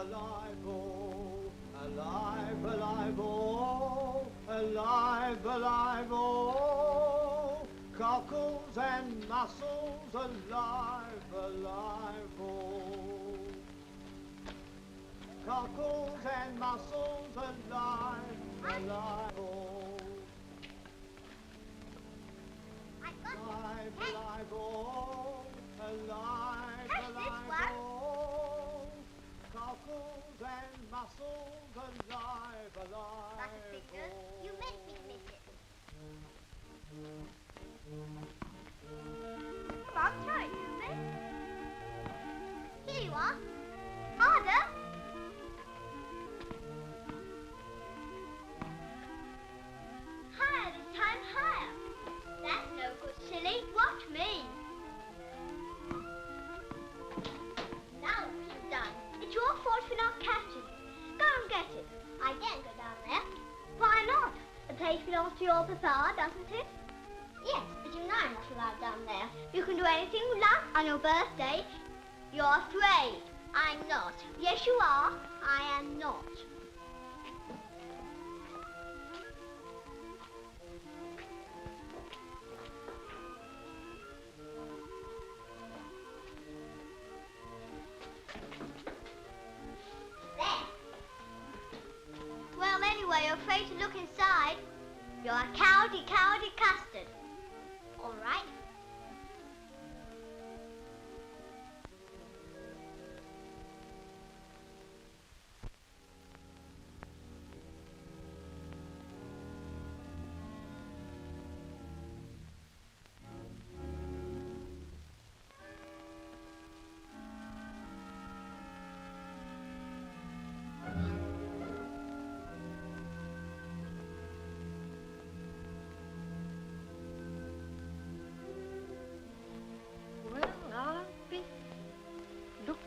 alive, oh, alive, alive, oh, alive, alive, oh, cockles and mussels, alive, alive, oh, cockles and mussels, alive, alive, oh, alive, alive, oh, alive, alive, oh, cockles and mussels, alive, alive, oh. You make me miss it. Come on, try it, Susie. Here you are. Harder. Higher this time, higher. That's no good, silly. Watch me. Now what you've done. It's your fault for not catching it. Go and get it. I daren't go down there. Why not? The place belongs to your papa, doesn't it? Yes, but you know I'm not allowed down there. You can do anything you like on your birthday. You're afraid. I'm not. Yes, you are. I am not. Well, anyway, you're afraid to look inside. You're a cowardly, cowardly custard. All right.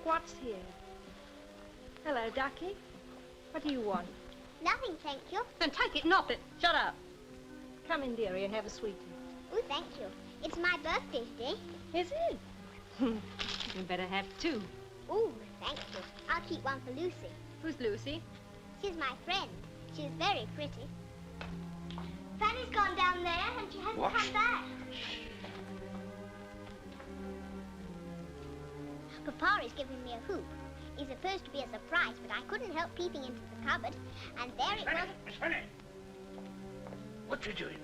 What's here? Hello, Ducky. What do you want? Nothing, thank you. Then take it, not it. Shut up. Come in, dearie, and have a sweetie. Oh, thank you. It's my birthday today. Is it? You better have two. Oh, thank you. I'll keep one for Lucy. Who's Lucy? She's my friend. She's very pretty. Fanny's gone down there and she hasn't come back. Papa is giving me a hoop. It's supposed to be a surprise, but I couldn't help peeping into the cupboard, and there it was. Miss Fanny! What you doing?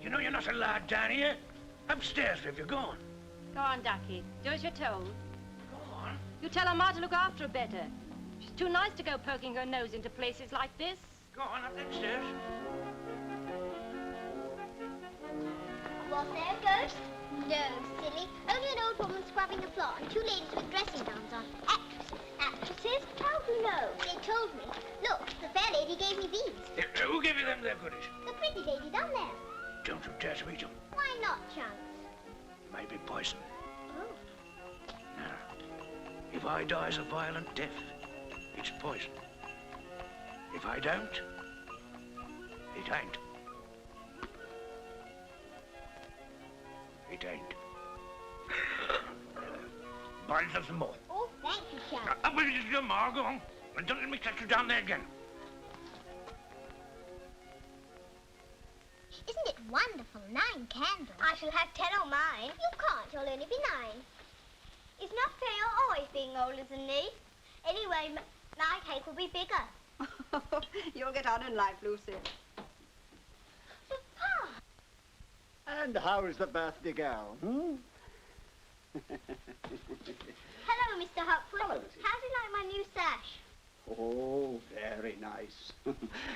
You know you're not allowed down here. Upstairs if you're gone. Go on, Ducky. Do as you're told. Go on. You tell her Ma to look after her better. She's too nice to go poking her nose into places like this. Go on, up the stairs. Was there a ghost? No, silly. Only an old woman scrubbing the floor and two ladies with dressing gowns on. Actresses. Actresses? How do you know? They told me. Look, the fair lady gave me these. Who gave you them there goodies? The pretty lady down there. Don't you dare to eat them. Why not, Chunks? Maybe poison. Oh. Now, if I dies a violent death, it's poison. If I don't, it ain't. It ain't. Buy yourself some more. Oh, thank you, Chunks. Up with your ma, go on. And don't let me catch you down there again. Isn't it wonderful? 9 candles. I shall have 10 on mine. You can't. You'll only be 9. It's not fair you're always being older than me. Anyway, my cake will be bigger. You'll get on in life, Lucy. Papa! And how's the birthday girl, Hello, Mr. Hopwood. Hello, Lucy. How do you like my new sash? Oh, very nice.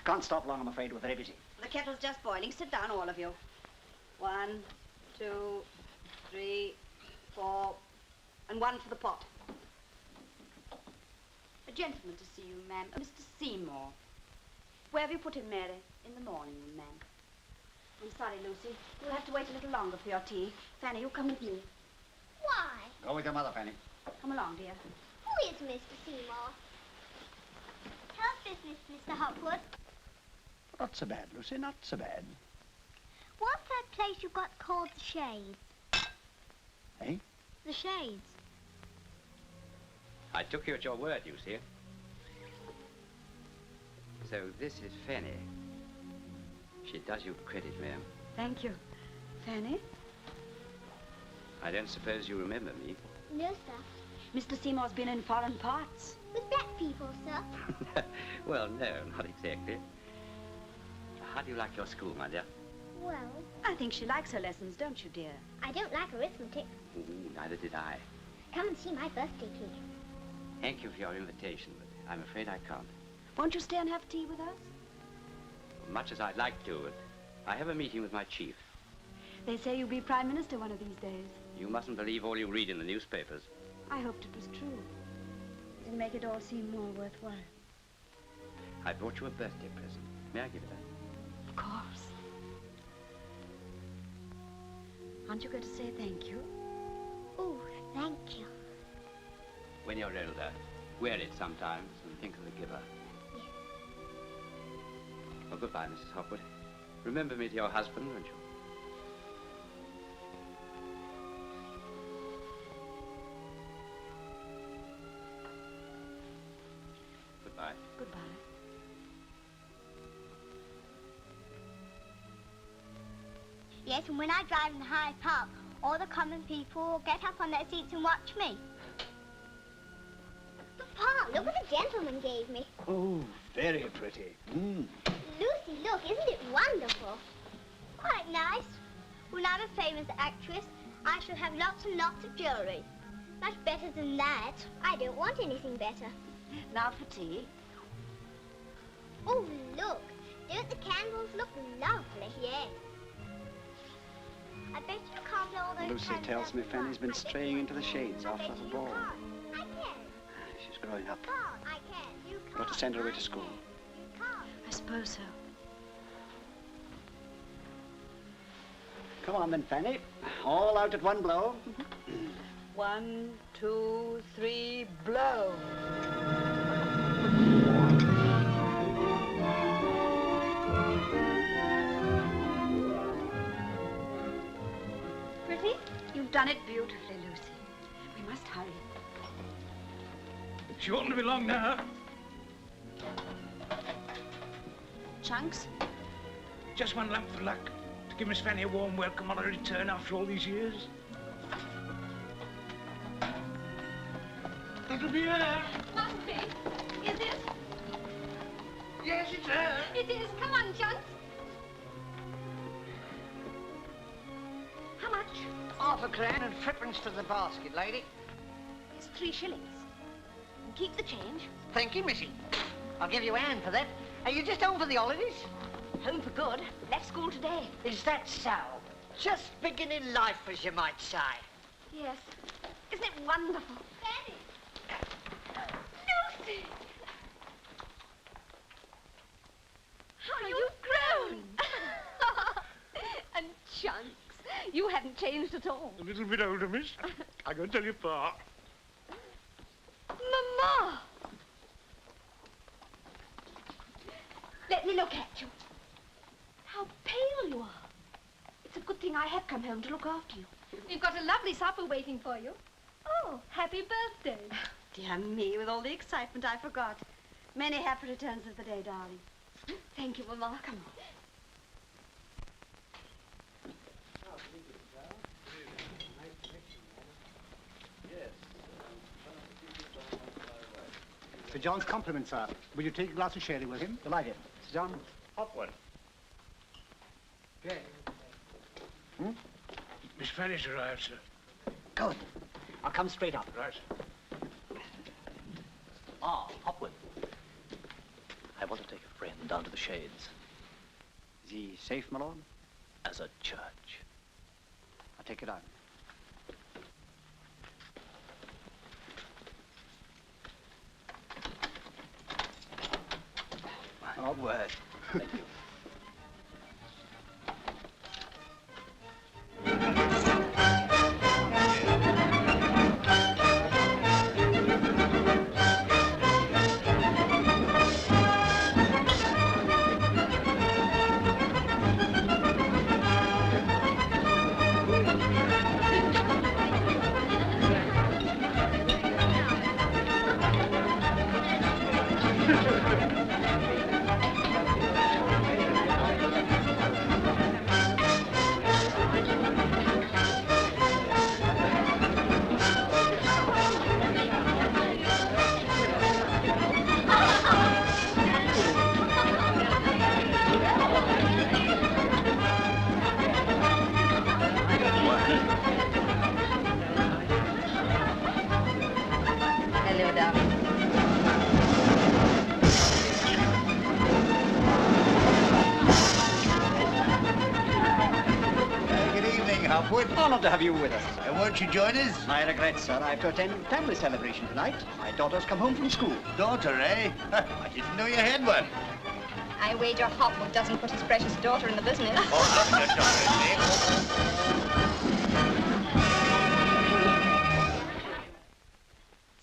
Can't stop long, I'm afraid, with very busy. The kettle's just boiling. Sit down, all of you. 1, 2, 3, 4, and 1 for the pot. A gentleman to see you, ma'am. Mr. Seymour. Where have you put him, Mary? In the morning room, ma'am. I'm sorry, Lucy. You'll have to wait a little longer for your tea. Fanny, you come with me. Why? Go with your mother, Fanny. Come along, dear. Who is Mr. Seymour? How's business, Mr. Hopwood? Not so bad, Lucy, not so bad. What's that place you got called the Shades? Eh? The Shades. I took you at your word, you see. So this is Fanny. She does you credit, ma'am. Thank you. Fanny? I don't suppose you remember me. No, sir. Mr. Seymour's been in foreign parts. With black people, sir. Well, no, not exactly. How do you like your school, my dear? Well, I think she likes her lessons, don't you, dear? I don't like arithmetic. Ooh, neither did I. Come and see my birthday cake. Thank you for your invitation, but I'm afraid I can't. Won't you stay and have tea with us? Much as I'd like to, but I have a meeting with my chief. They say you'll be Prime Minister one of these days. You mustn't believe all you read in the newspapers. I hoped it was true. It'll make it all seem more worthwhile. I brought you a birthday present. May I give it up? Of course. Aren't you going to say thank you? Oh, thank you. When you're older, wear it sometimes and think of the giver. Yes. Well, goodbye, Mrs. Hopwood. Remember me to your husband, won't you? Goodbye. Goodbye. Yes, and when I drive in Hyde Park, all the common people will get up on their seats and watch me. Papa, look what the gentleman gave me. Oh, very pretty. Lucy, look, isn't it wonderful? Quite nice. When I'm a famous actress, I shall have lots and lots of jewellery. Much better than that. I don't want anything better. Now for tea. Oh, look. Don't the candles look lovely? Yes. I bet you can't blow all those Lucy candles tells out me at Fanny's once. been I bet straying you into the can't. shades I after bet the you ball. can't. I can. She's growing up. Can't. I can. You can't. Got to send her away I to school. can. You can't. I suppose so. Come on then, Fanny. All out at one blow. 1, 2, 3, blow. Pretty? You've done it beautifully, Lucy. We must hurry. She oughtn't to be long now. Chunks? Just one lump for luck. To give Miss Fanny a warm welcome on her return after all these years. That'll be her. Must be. Is it? Yes, it's her. It is. Come on, Chunks. How much? Half a crown and threepence to the basket, lady. It's 3 shillings. And keep the change. Thank you, missy. I'll give you a hand for that. Are you just home for the holidays? Home for good. Left school today. Is that so? Just beginning life, as you might say. Yes. Isn't it wonderful? Fanny. Lucy! How you've grown! And Chunks, you haven't changed at all. A little bit older, miss. I can tell you, Pa. Mama! Let me look at you. How pale you are. It's a good thing I have come home to look after you. We've got a lovely supper waiting for you. Oh, happy birthday. Dear me, with all the excitement, I forgot. Many happy returns of the day, darling. Thank you, Mama. Come on. Sir John's compliments, sir. Will you take a glass of sherry with him? Delighted. Sir John? Hopwood. Yes. Miss Fanny's arrived, sir. Good. I'll come straight up. Right. Ah, Hopwood. I want to take a friend down to the Shades. Is he safe, my lord? As a church. I'll take it out. My word. Thank you. Honored to have you with us. Won't you join us? I regret, sir. I have to attend family celebration tonight. My daughter's come home from school. Daughter, eh? I didn't know you had one. I wager Hopwood doesn't put his precious daughter in the business. Oh, not your daughter,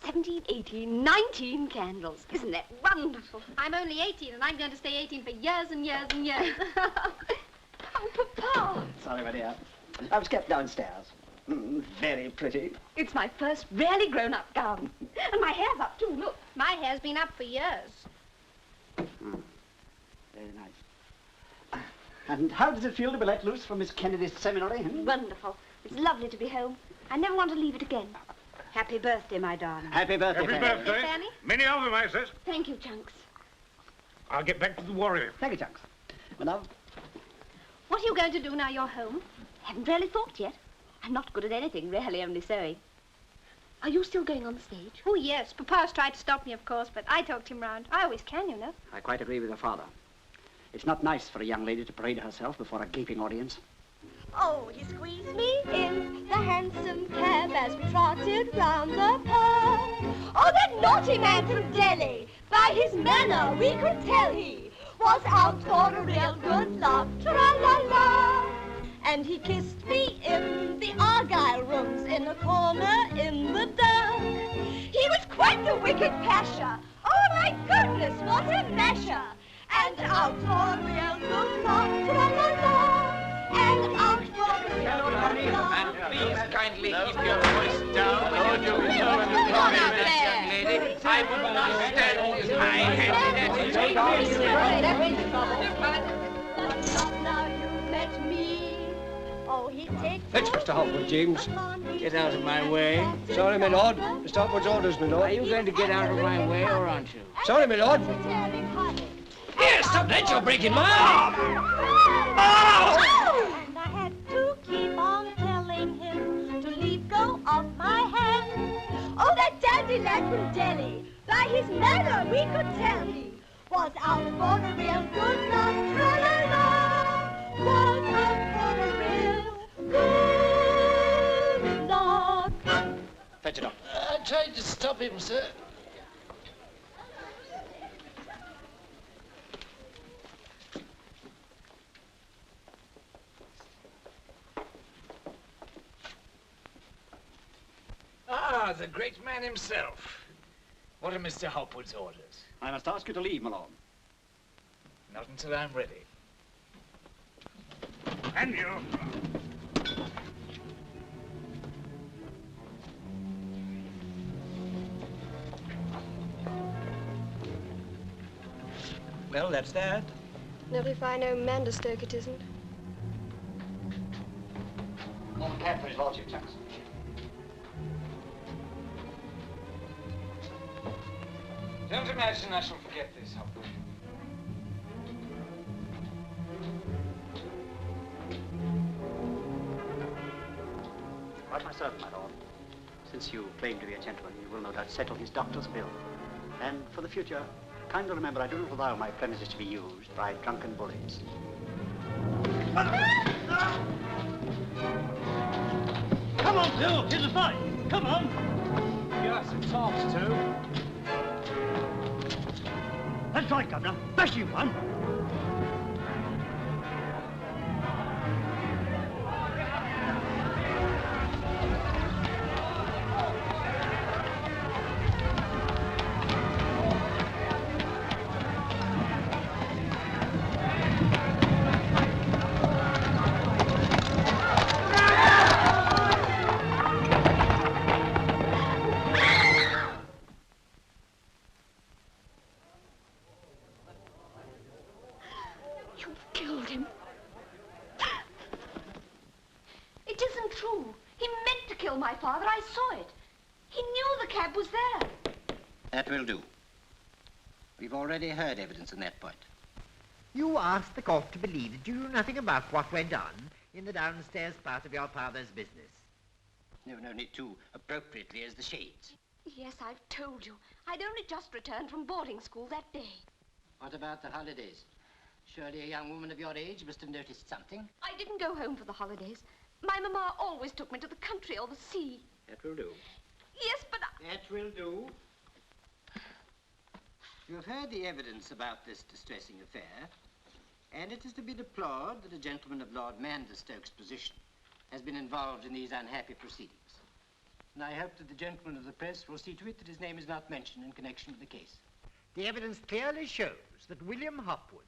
eh? 17, 18, 19 candles. Isn't that wonderful? I'm only 18, and I'm going to stay 18 for years and years and years. Oh, Papa. Sorry, my dear. I was kept downstairs. Very pretty. It's my first really grown-up gown. And my hair's up, too, look. My hair's been up for years. Very nice. And how does it feel to be let loose from Miss Kennedy's seminary? Wonderful. It's lovely to be home. I never want to leave it again. Happy birthday, my darling. Happy birthday, Happy Fanny. birthday. Fanny? Many of them, I says. Thank you, Chunks. I'll get back to the warrior. Thank you, Chunks. My love. What are you going to do now you're home? Haven't really thought yet. I'm not good at anything, really, only sewing. Are you still going on the stage? Oh, yes. Papa's tried to stop me, of course, but I talked him round. I always can, you know. I quite agree with your father. It's not nice for a young lady to parade herself before a gaping audience. Oh, he squeezed me in the hansom cab as we trotted round the park. Oh, that naughty man from Delhi, by his manner we could tell he was out for a real good laugh, tra-la-la. And he kissed me in the Argyle rooms in a corner in the dark. He was quite the wicked pasha. Oh, my goodness, what a masher. And out for a real good laugh, tra-la-la. And out for a real good laugh. And please kindly keep your voice down when you're doing your compliment, young lady. I will not stand with my hand Now you met me. Oh, he takes. Fetch Mr. Hopwood, James. Get out of my way. Sorry, my lord. Mr. Hopwood's orders, my lord. Are you going to get out of my way, or aren't you? Sorry, my lord. Here, stop that. You're breaking my arm. Oh! And I had to keep on telling him to leave go of my hand. Oh, that dandy lad from Delhi, by his manner we could tell he was out for a real good laugh, tra-la-la. Was out for a real good laugh. Fetch it up. I tried to stop him, sir. Ah, the great man himself. What are Mr. Hopwood's orders? I must ask you to leave, my lord. Not until I'm ready. And you. Well, that's that. Not if I know Manderstoke it isn't. Call the cab for his lordship, Chunks. Don't imagine I shall forget this, Hopwood. Right, my servant, my lord. Since you claim to be a gentleman, you will no doubt settle his doctor's bill. And for the future, kindly remember I do not allow my premises to be used by drunken bullies. Come on, Phil. Here's a fight. Come on. Yes, it talks too. That's right, Governor. Bash you one. That will do. We've already heard evidence on that point. You asked the court to believe that you knew nothing about what went on in the downstairs part of your father's business. You've known it too appropriately as the shades. Yes, I've told you. I'd only just returned from boarding school that day. What about the holidays? Surely a young woman of your age must have noticed something. I didn't go home for the holidays. My mamma always took me to the country or the sea. That will do. Yes, but That will do. You have heard the evidence about this distressing affair, and it is to be deplored that a gentleman of Lord Manderstoke's position has been involved in these unhappy proceedings. And I hope that the gentleman of the press will see to it that his name is not mentioned in connection with the case. The evidence clearly shows that William Hopwood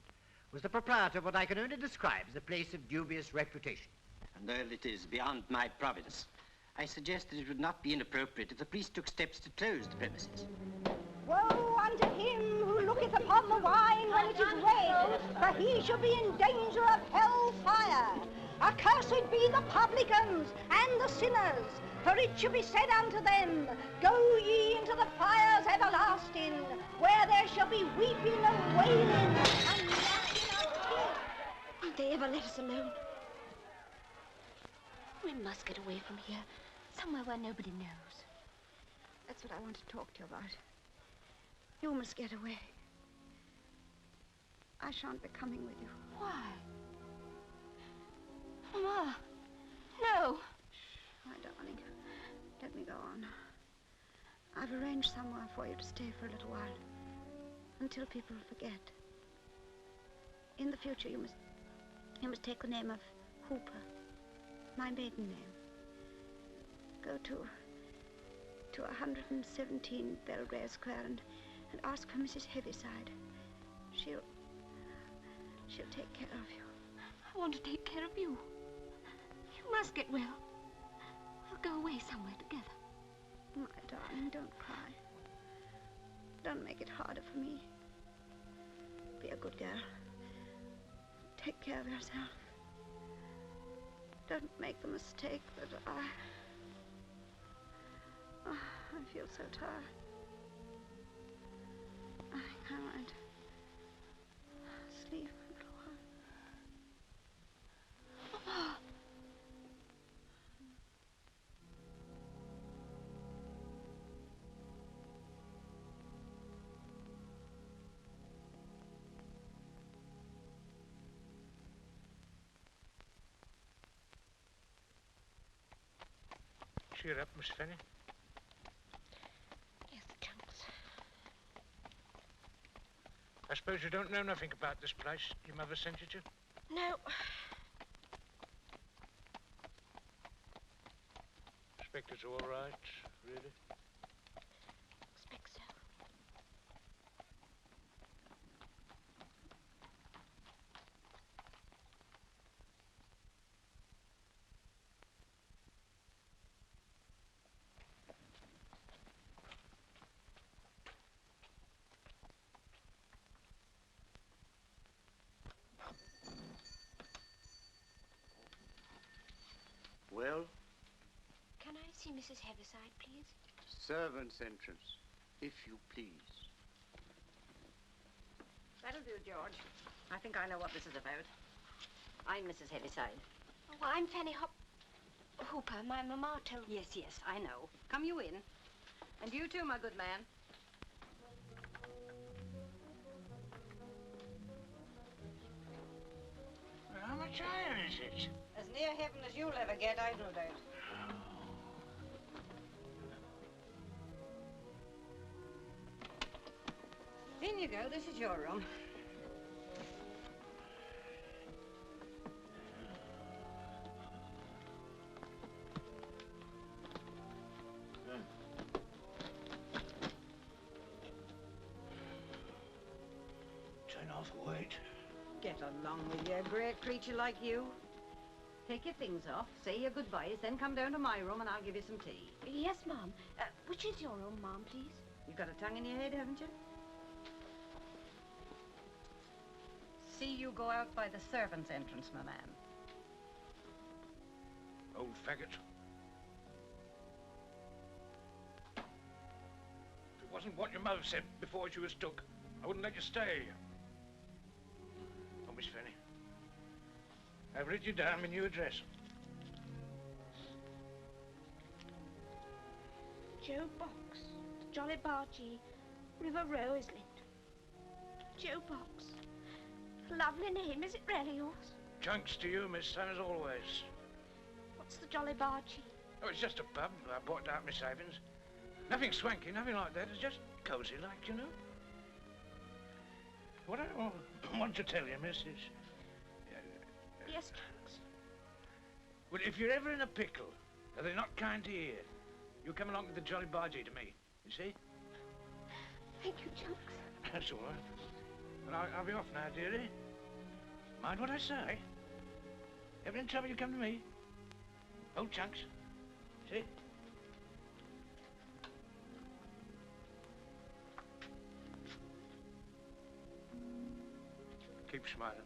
was the proprietor of what I can only describe as a place of dubious reputation. And though it is beyond my province, I suggest that it would not be inappropriate if the police took steps to close the premises. Woe unto him who looketh upon the wine when it is red, for he shall be in danger of hell fire. Accursed be the publicans and the sinners, for it shall be said unto them, Go ye into the fires everlasting, where there shall be weeping and wailing and gnashing of teeth. won't they ever let us alone? We must get away from here, somewhere where nobody knows. That's what I want to talk to you about. You must get away. I shan't be coming with you. Why? Mama, no. My darling, let me go on. I've arranged somewhere for you to stay for a little while, until people forget. In the future, you must take the name of Hooper, my maiden name. Go to 117 Belgrave Square and ask for Mrs. Heaviside. She'll take care of you. I want to take care of you. You must get well. We'll go away somewhere together. My darling, don't cry. Don't make it harder for me. Be a good girl. Take care of yourself. Don't make the mistake that I feel so tired. I think I might sleep a little while. Mama. Cheer up, Miss Fanny. Yes, Chunks. I suppose you don't know nothing about this place your mother sent you to? No. Expect it's all right, really? Expect so. Well, Can I see Mrs. Heaviside, please? servants' entrance, if you please. That'll do, George. I think I know what this is about. I'm Mrs. Heaviside. Oh, I'm Fanny Hooper. My mamma told me. Yes, I know. Come you in. And you too, my good man. Well, how much iron is it? As near heaven as you'll ever get, I've no doubt. In you go. This is your room. Turn off the weight. Get along with you, a great creature like you. Take your things off, say your goodbyes, then come down to my room and I'll give you some tea. Yes, Mom. Which is your room, Mom, please? You've got a tongue in your head, haven't you? See you go out by the servants' entrance, my man. Old faggot. If it wasn't what your mother said before she was took, I wouldn't let you stay. Oh, Miss Fanny, I've written you down my new address. Joe Box, Jolly Bargee, River Row, Islington. Joe Box. Lovely name, is it really yours? Chunks to you, miss, as always. What jolly bargee? Oh, it's just a pub. I bought out my savings. Nothing swanky, nothing like that. It's just cosy like, you know. What I want to tell you, miss, is... Yes, Chunks. Well, if you're ever in a pickle, or they're not kind to you, you come along with the jolly bargee to me, you see? Thank you, Chunks. That's all right. Well, I'll be off now, dearie. Mind what I say. Ever in trouble, you come to me. Oh, Chunks. See? Keep smiling.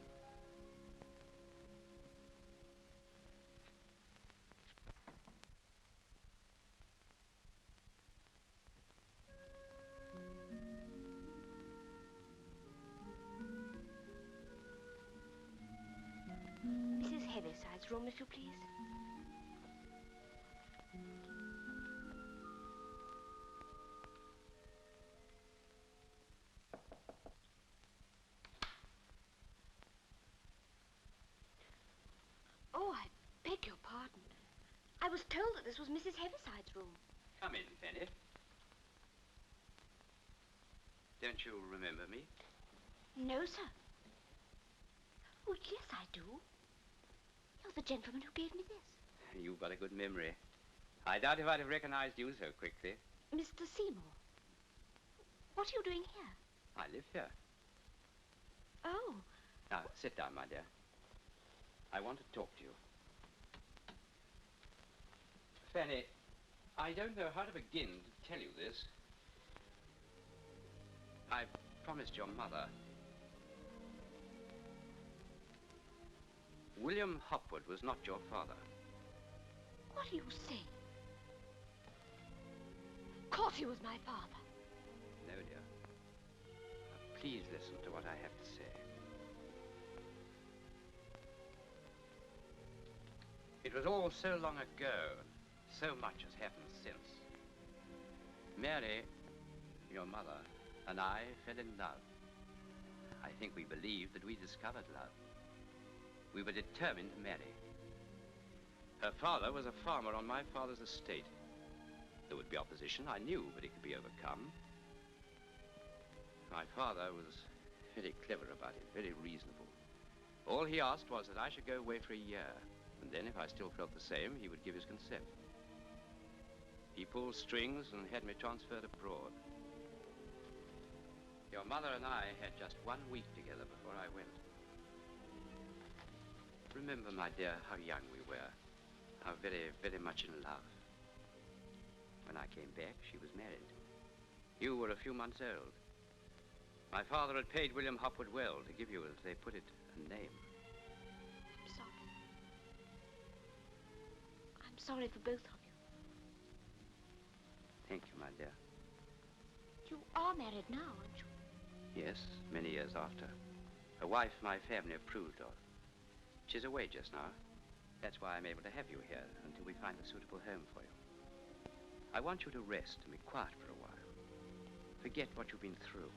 Mrs. Heavyside's room, if you please. Oh, I beg your pardon. I was told that this was Mrs. Heavyside's room. Come in, Fanny. Don't you remember me? No, sir. Oh, yes, I do. You're the gentleman who gave me this. You've got a good memory. I doubt if I'd have recognized you so quickly. Mr. Seymour. What are you doing here? I live here. Oh. Now, sit down, my dear. I want to talk to you. Fanny, I don't know how to begin to tell you this. I promised your mother. William Hopwood was not your father. What do you say? Of course he was my father. No, dear. Now, please listen to what I have to say. It was all so long ago. So much has happened since. Mary, your mother, and I fell in love. I think we believed that we discovered love. We were determined to marry. Her father was a farmer on my father's estate. There would be opposition, I knew, but it could be overcome. My father was very clever about it, very reasonable. All he asked was that I should go away for a year, and then if I still felt the same, he would give his consent. He pulled strings and had me transferred abroad. Your mother and I had just 1 week together before I went. Remember, my dear, how young we were, how very, very much in love. When I came back, she was married. You were a few months old. My father had paid William Hopwood well to give you, as they put it, a name. I'm sorry. I'm sorry for both of you. Thank you, my dear. You are married now, aren't you? Yes, many years after. A wife my family approved of. She's away just now. That's why I'm able to have you here until we find a suitable home for you. I want you to rest and be quiet for a while. Forget what you've been through.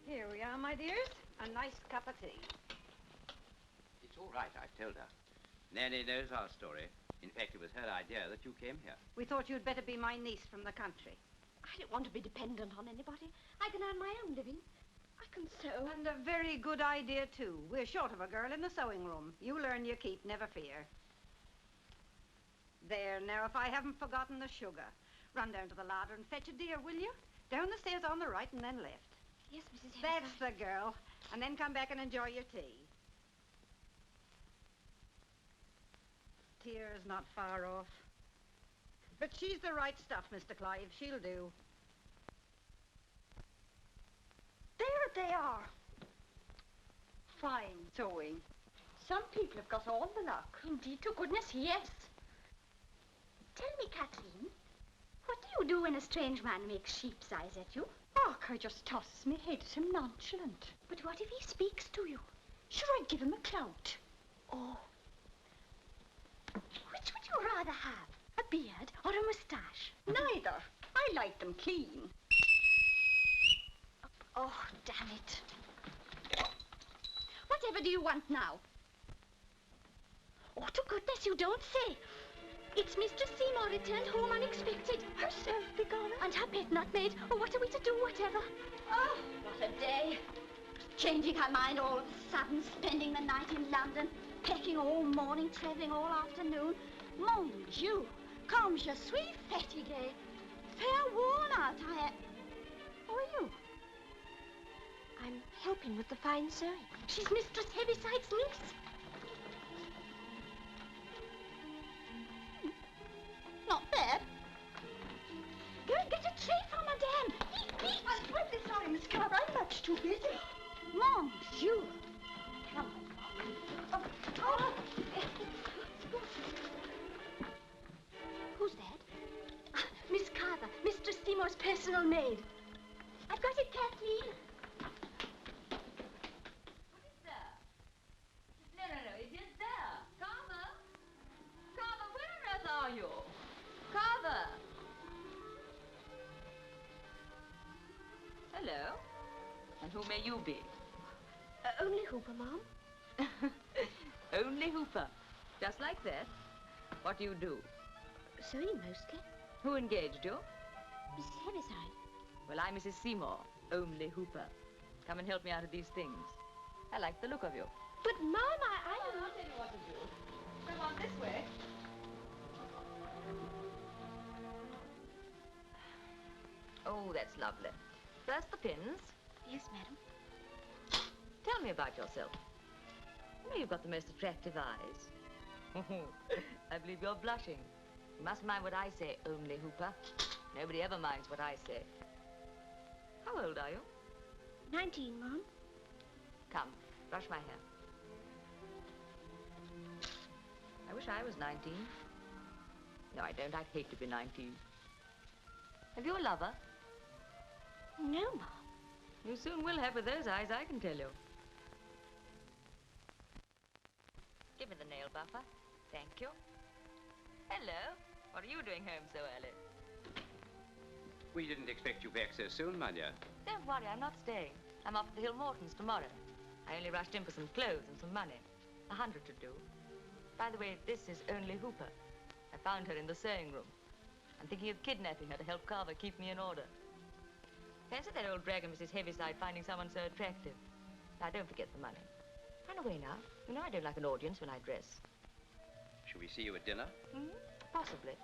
Here we are, my dears. A nice cup of tea. It's all right, I've told her. Nanny knows our story. In fact, it was her idea that you came here. We thought you'd better be my niece from the country. I don't want to be dependent on anybody. I can earn my own living. I can sew. And a very good idea, too. We're short of a girl in the sewing room. You'll earn your keep, never fear. There, now, if I haven't forgotten the sugar. Run down to the larder and fetch it, dear, will you? Down the stairs on the right and then left. Yes, Mrs. Heaviside. That's the girl. And then come back and enjoy your tea. Tear's not far off. But she's the right stuff, Mr. Clive. She'll do. There they are. Fine sewing. Some people have got all the luck. Indeed, to goodness, yes. Tell me, Kathleen, what do you do when a strange man makes sheep's eyes at you? Och, I just tosses me head at him nonchalant. But what if he speaks to you? Sure, I'd give him a clout. Oh. Which would you rather have, a beard or a moustache? Neither. I like them clean. Oh, damn it. Whatever do you want now? Oh, to goodness, you don't say. It's Mistress Seymour returned home unexpected. Herself begone. And her pet not made. Oh, what are we to do, whatever? Oh, what a day. Changing her mind all of a sudden, spending the night in London, packing all morning, travelling all afternoon. Mon Dieu, comme je suis fatiguée. Fair worn out, I am. Who are you? I'm helping with the fine sewing. She's Mistress Heavyside's niece. Not bad. Go and get a tray for Madame. I'm terribly sorry, Miss Calvert. I'm much too busy. Mon Dieu. Come on. Oh. Who's that? Miss Carver, Mistress Seymour's personal maid. I've got it, Kathleen. No, it is there. Carver? Carver, where on earth are you? Carver! Hello? And who may you be? Only Hooper, Mom. Only Hooper. Just like that? What do you do? Sewing, mostly. Who engaged you? Mrs. Heaviside. Well, I'm Mrs. Seymour. Only Hooper. Come and help me out of these things. I like the look of you. But, Mom, I I'll tell you what to do. Come on this way. Oh, that's lovely. First the pins. Yes, madam. Tell me about yourself. You know you've got the most attractive eyes. I believe you're blushing. You mustn't mind what I say, only Hooper. Nobody ever minds what I say. How old are you? 19, Mom. Come, brush my hair. I wish I was 19. No, I don't. I'd hate to be 19. Have you a lover? No, Mom. You soon will have with those eyes, I can tell you. Give me the nail buffer. Thank you. Hello. What are you doing home so early? We didn't expect you back so soon, my dear. Don't worry, I'm not staying. I'm off to the Hill Mortons tomorrow. I only rushed in for some clothes and some money. 100 to do. By the way, this is only Hooper. I found her in the sewing room. I'm thinking of kidnapping her to help Carver keep me in order. Fancy that old dragon, Mrs. Heaviside, finding someone so attractive. Now, don't forget the money. Run away now. You know I don't like an audience when I dress. Shall we see you at dinner? Possibly.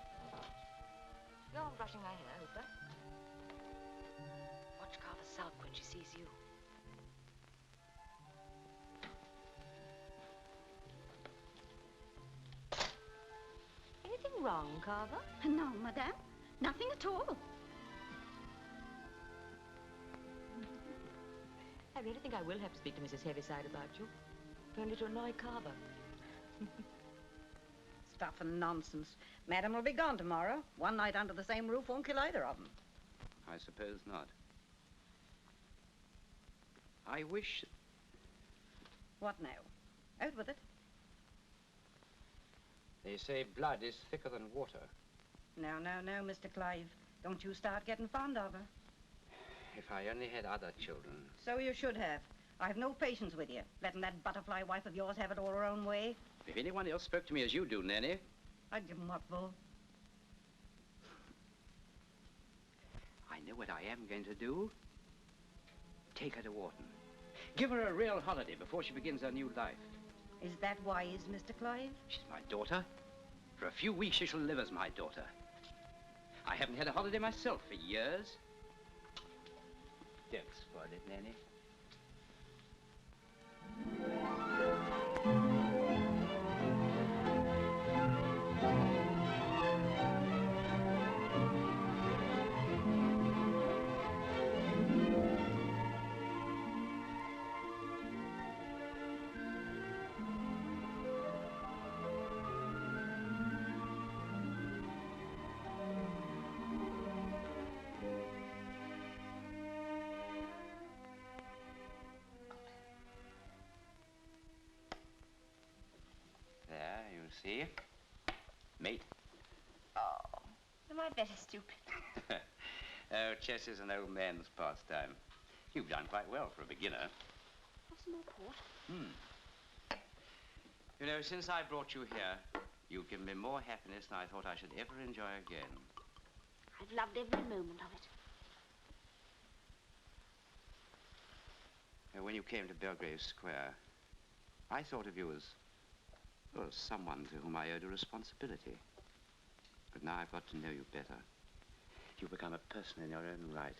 Go on brushing my hair, Hooper. Watch Carver sulk when she sees you. Anything wrong, Carver? No, madame. Nothing at all. I really think I will have to speak to Mrs. Heaviside about you. If only to annoy Carver. Stuff and nonsense. Madam will be gone tomorrow. One night under the same roof won't kill either of them. I suppose not. I wish... What now? Out with it. They say blood is thicker than water. No, Mr. Clive. Don't you start getting fond of her. If I only had other children. So you should have. I've no patience with you, letting that butterfly wife of yours have it all her own way. If anyone else spoke to me as you do, Nanny... I'd give 'em what for. I know what I am going to do. Take her to Wharton. Give her a real holiday before she begins her new life. Is that wise, Mr. Clive? She's my daughter. For a few weeks, she shall live as my daughter. I haven't had a holiday myself for years. Don't spoil it, Nanny. See? Mate. Oh, am I better stupid? Oh, chess is an old man's pastime. You've done quite well for a beginner. Have some more port? You know, since I brought you here, you've given me more happiness than I thought I should ever enjoy again. I've loved every moment of it. When you came to Belgrave Square, I thought of you as, well, someone to whom I owed a responsibility. But now I've got to know you better. You've become a person in your own right.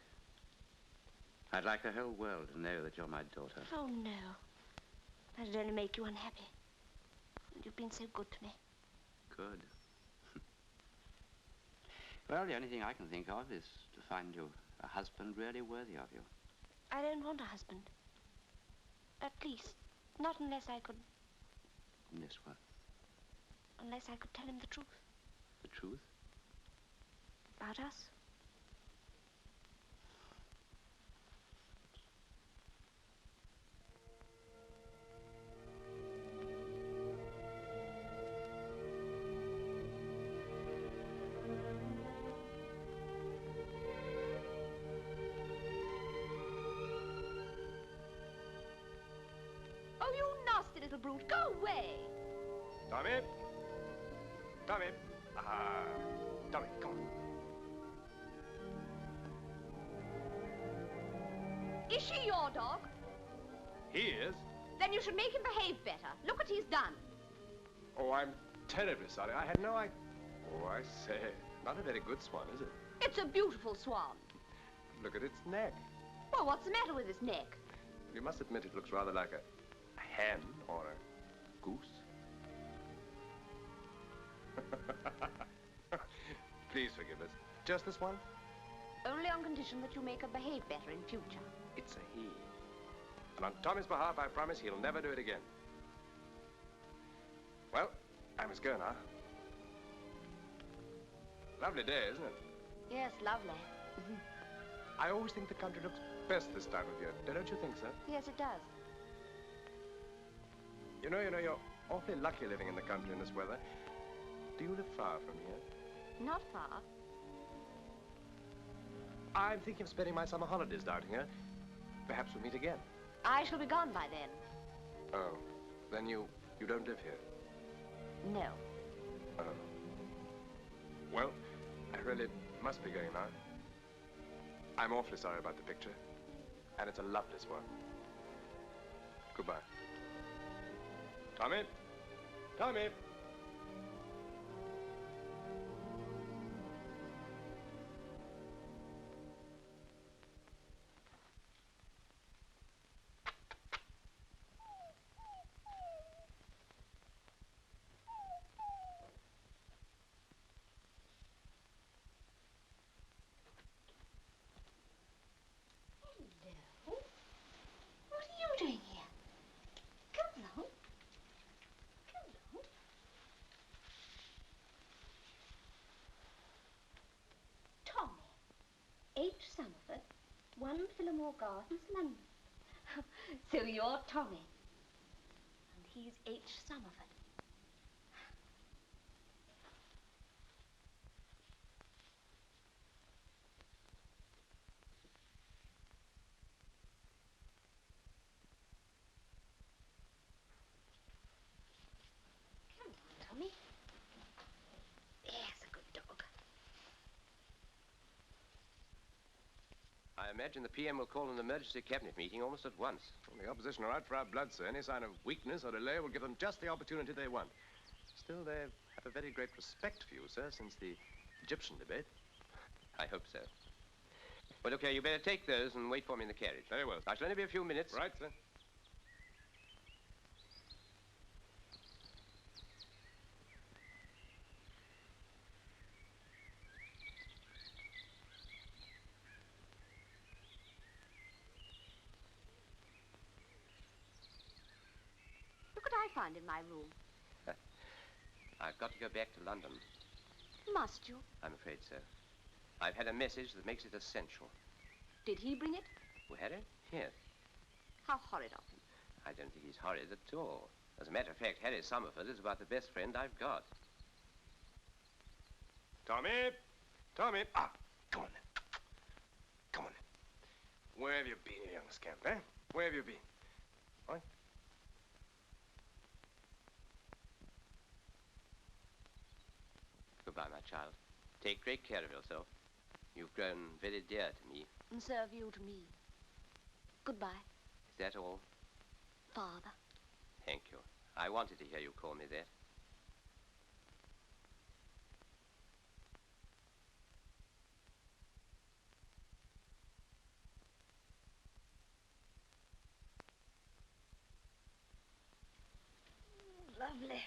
I'd like the whole world to know that you're my daughter. Oh, no. That'd only make you unhappy. And you've been so good to me. Good. Well, the only thing I can think of is to find you a husband really worthy of you. I don't want a husband. At least, not unless I could... Unless what? Unless I could tell him the truth. The truth? About us. Oh, you nasty little brute. Go away. Tommy? Tommy? Ah, Tommy, come on. Is she your dog? He is? Then you should make him behave better. Look what he's done. Oh, I'm terribly sorry. I had no idea. Oh, I say, not a very good swan, is it? It's a beautiful swan. Look at its neck. Well, what's the matter with his neck? You must admit it looks rather like a hen or a goose. Please forgive us. Just this one? Only on condition that you make her behave better in future. It's a he. And on Tommy's behalf, I promise he'll never do it again. Well, I must go now. Lovely day, isn't it? Yes, lovely. I always think the country looks best this time of year. Don't you think so? Yes, it does. You know, you're awfully lucky living in the country in this weather. Do you live far from here? Not far. I'm thinking of spending my summer holidays down here. Perhaps we'll meet again. I shall be gone by then. Oh, then you don't live here? No. Oh. Well, I really must be going now. I'm awfully sorry about the picture. And it's a loveless one. Goodbye. Tommy? Tommy? What are you doing here? Come along. Come along. Tommy. H. Somerford, 1 Phillimore Gardens, London. So you're Tommy. And he's H. Somerford. Tommy. Yes, a good dog. I imagine the PM will call an emergency cabinet meeting almost at once. When the opposition are out for our blood, sir, any sign of weakness or delay will give them just the opportunity they want. Still, they have a very great respect for you, sir, since the Egyptian debate. I hope so. Well, look here, you better take those and wait for me in the carriage. Very well. I shall only be a few minutes. Right, sir. Look what I find in my room. I've got to go back to London. Must you? I'm afraid so. I've had a message that makes it essential. Did he bring it? Who had it? Yes. How horrid of him. I don't think he's horrid at all. As a matter of fact, Harry Somerford is about the best friend I've got. Tommy! Tommy! Ah, come on then. Come on then. Where have you been, you young scamp, eh? Where have you been? What? Goodbye, my child. Take great care of yourself. You've grown very dear to me. And so have you to me. Goodbye, Is that all? Father. Thank you. I wanted to hear you call me that. Lovely.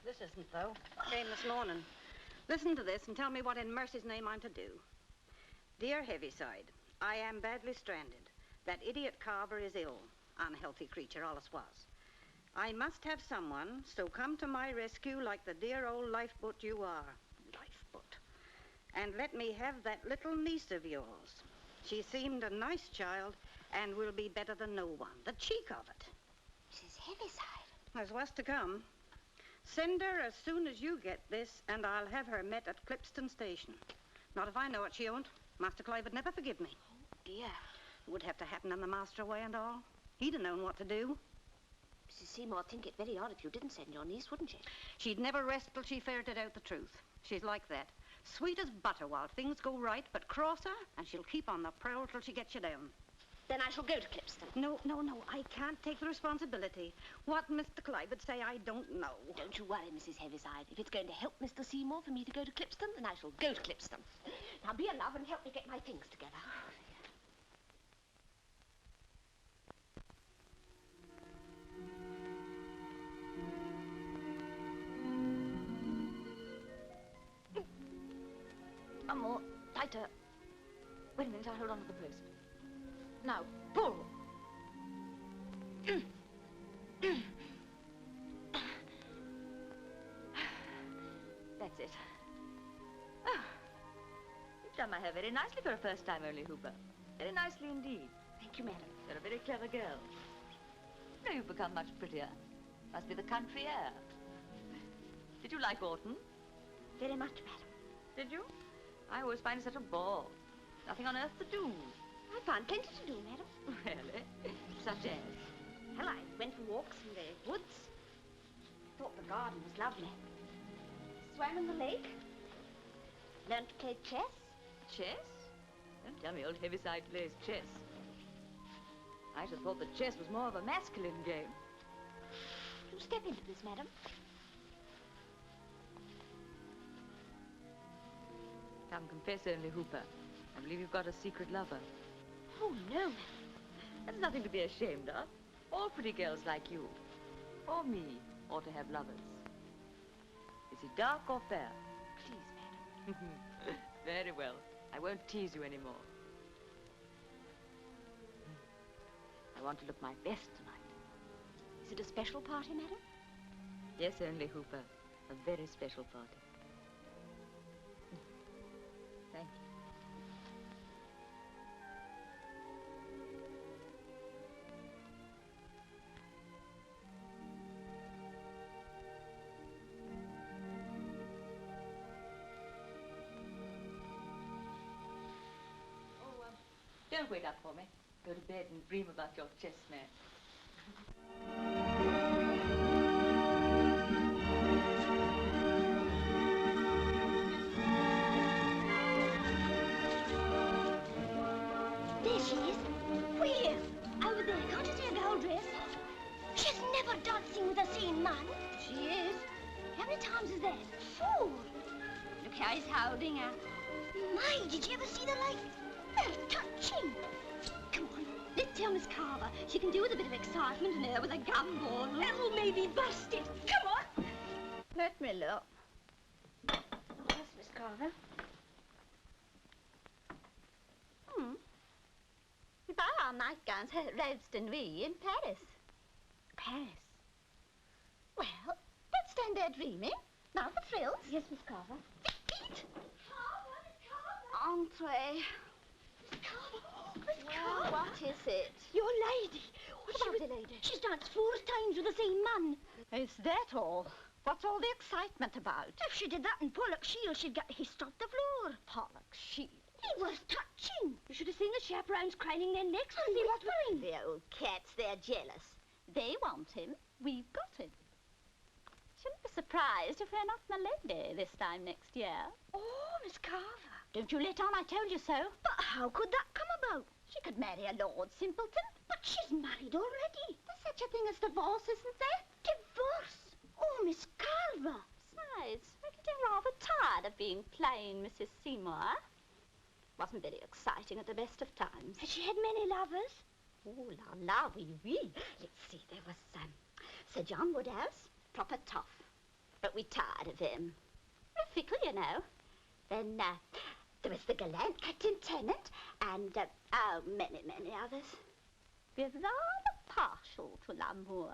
This isn't, though. Came this morning. Listen to this and tell me what in mercy's name I'm to do. Dear Heaviside, I am badly stranded. That idiot Carver is ill. Unhealthy creature, allus was. I must have someone, so come to my rescue like the dear old lifeboat you are. Lifeboat. And let me have that little niece of yours. She seemed a nice child and will be better than no one. The cheek of it. Mrs. Heaviside. There's worse to come. Send her as soon as you get this, and I'll have her met at Clipston Station. Not if I know it, she won't. Master Clive would never forgive me. Oh, dear. It would have to happen on the master away and all. He'd have known what to do. Mrs. Seymour'd think it very odd if you didn't send your niece, wouldn't she? She'd never rest till she ferreted out the truth. She's like that. Sweet as butter while things go right, but cross her, and she'll keep on the prowl till she gets you down. Then I shall go to Clipston. No. I can't take the responsibility. What Mr. Clive would say, I don't know. Don't you worry, Mrs. Heaviside. If it's going to help Mr. Seymour for me to go to Clipston, then I shall go to Clipston. Now be a love and help me get my things together. One more. Tighter. Wait a minute, I'll hold on to the post. Now, pull. That's it. Oh, you've done my hair very nicely for a first time only, Hooper. Very nicely indeed. Thank you, madam. You're a very clever girl. No, you've become much prettier. Must be the country air. Did you like Autumn? Very much, madam. Did you? I always find it such a bore. Nothing on earth to do. I found plenty to do, madam. Really? Such as? Well, I went for walks in the woods. Thought the garden was lovely. Swam in the lake. Learned to play chess. Chess? Don't tell me old Heaviside plays chess. I should have thought that chess was more of a masculine game. You step into this, madam. Come, confess only, Hooper. I believe you've got a secret lover. Oh, no, madam. That's nothing to be ashamed of. All pretty girls like you, or me, ought to have lovers. Is he dark or fair? Please, madam. Very well. I won't tease you anymore. I want to look my best tonight. Is it a special party, madam? Yes, only, Hooper. A very special party. Thank you. Don't wait up for me. Go to bed and dream about your chess match. There she is. Where? Over there. Can't you see a girl dress? She's never dancing with a sane man. She is. How many times is that? 4. Look how he's holding her. My, did you ever see the like? They're touching. Come on, let's tell Miss Carver. She can do with a bit of excitement in her with a gumball. That'll maybe bust it. Come on. Let me look. Yes, Miss Carver. We buy our nightgowns at Ralston-Wee in Paris. Paris. Well, don't stand there dreaming. Now for thrills. Yes, Miss Carver. Feet. Entree. Miss Carver. What is it? Your lady. What about the lady? She's danced 4 times with the same man. Is that all? What's all the excitement about? If she did that in Pollock Shield, she'd get hissed off the floor. Pollock Shield. He was touching. You should have seen the chaperones craning their necks and whispering. The old cats, they're jealous. They want him. We've got him. shouldn't be surprised if we're not my lady this time next year. Oh, Miss Carver. Don't you let on I told you so. But how could that come about? She could marry a lord simpleton. But she's married already. There's such a thing as divorce, isn't there? Divorce? Oh, Miss Carver. Besides, we're getting rather tired of being plain Mrs. Seymour. Wasn't very exciting at the best of times. Has she had many lovers? Oh, la, oui. Let's see, there was Sir John Woodhouse, proper tough. But we tired of him. Very fickle, you know. Then there was the gallant Captain Tennant and, many others. We're rather partial to l'amour.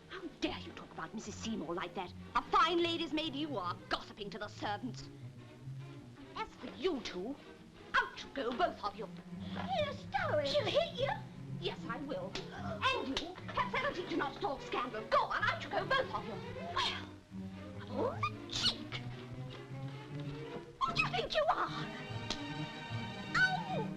How dare you talk about Mrs. Seymour like that? A fine lady's maid you are, gossiping to the servants. As for you two, out you go, both of you. Here, Stewart. She'll hit you. Yes, I will. And you, perhaps that'll teach you not to talk scandal. Go on, out you go, both of you. Well, all the cheek. Who do you think you are? Oh!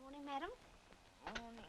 Morning, madam. Morning.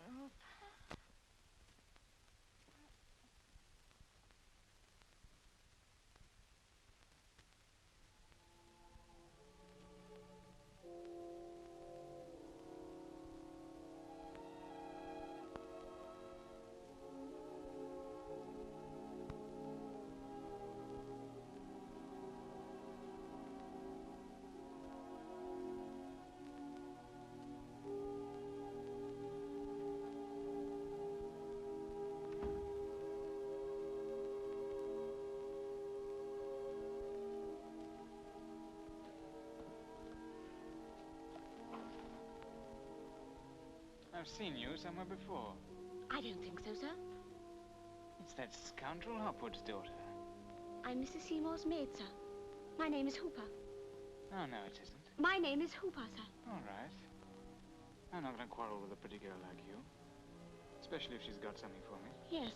I've seen you somewhere before. I don't think so, sir. It's that scoundrel Hopwood's daughter. I'm Mrs. Seymour's maid, sir. My name is Hooper. Oh, no, it isn't. My name is Hooper, sir. All right. I'm not going to quarrel with a pretty girl like you. Especially if she's got something for me. Yes.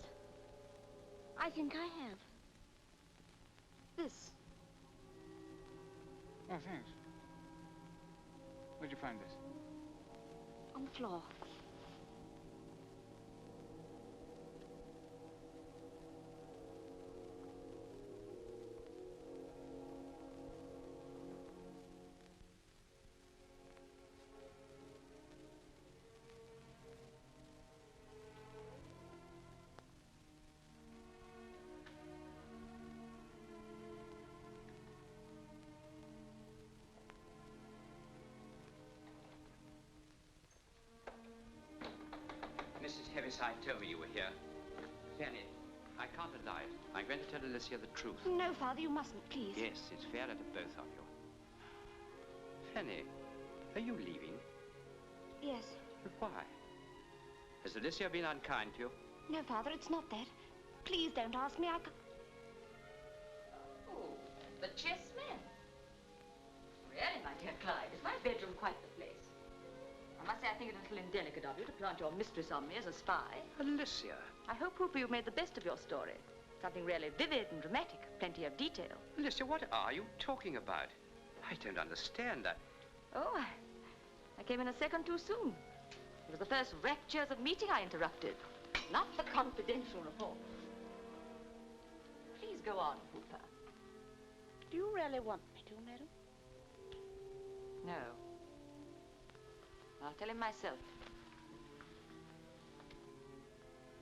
I think I have. This. Oh, thanks. Where'd you find this? On the floor. Mrs. Heaviside told me you were here. Fanny, I can't deny it. I'm going to tell Alicia the truth. No, Father, you mustn't, please. Yes, it's fairer to both of you. Fanny, are you leaving? Yes. But why? Has Alicia been unkind to you? No, Father, it's not that. Please don't ask me. Oh, the chessmen. Really, my dear Clyde, is my bedroom quite the place? I must say I think it a little indelicate of you to plant your mistress on me as a spy. Alicia. I hope, Hooper, you've made the best of your story. Something really vivid and dramatic, plenty of detail. Alicia, what are you talking about? I don't understand. Oh, I came in a second too soon. It was the first raptures of meeting I interrupted, not the confidential report. Please go on, Hooper. Do you really want me to, madam? No. I'll tell him myself.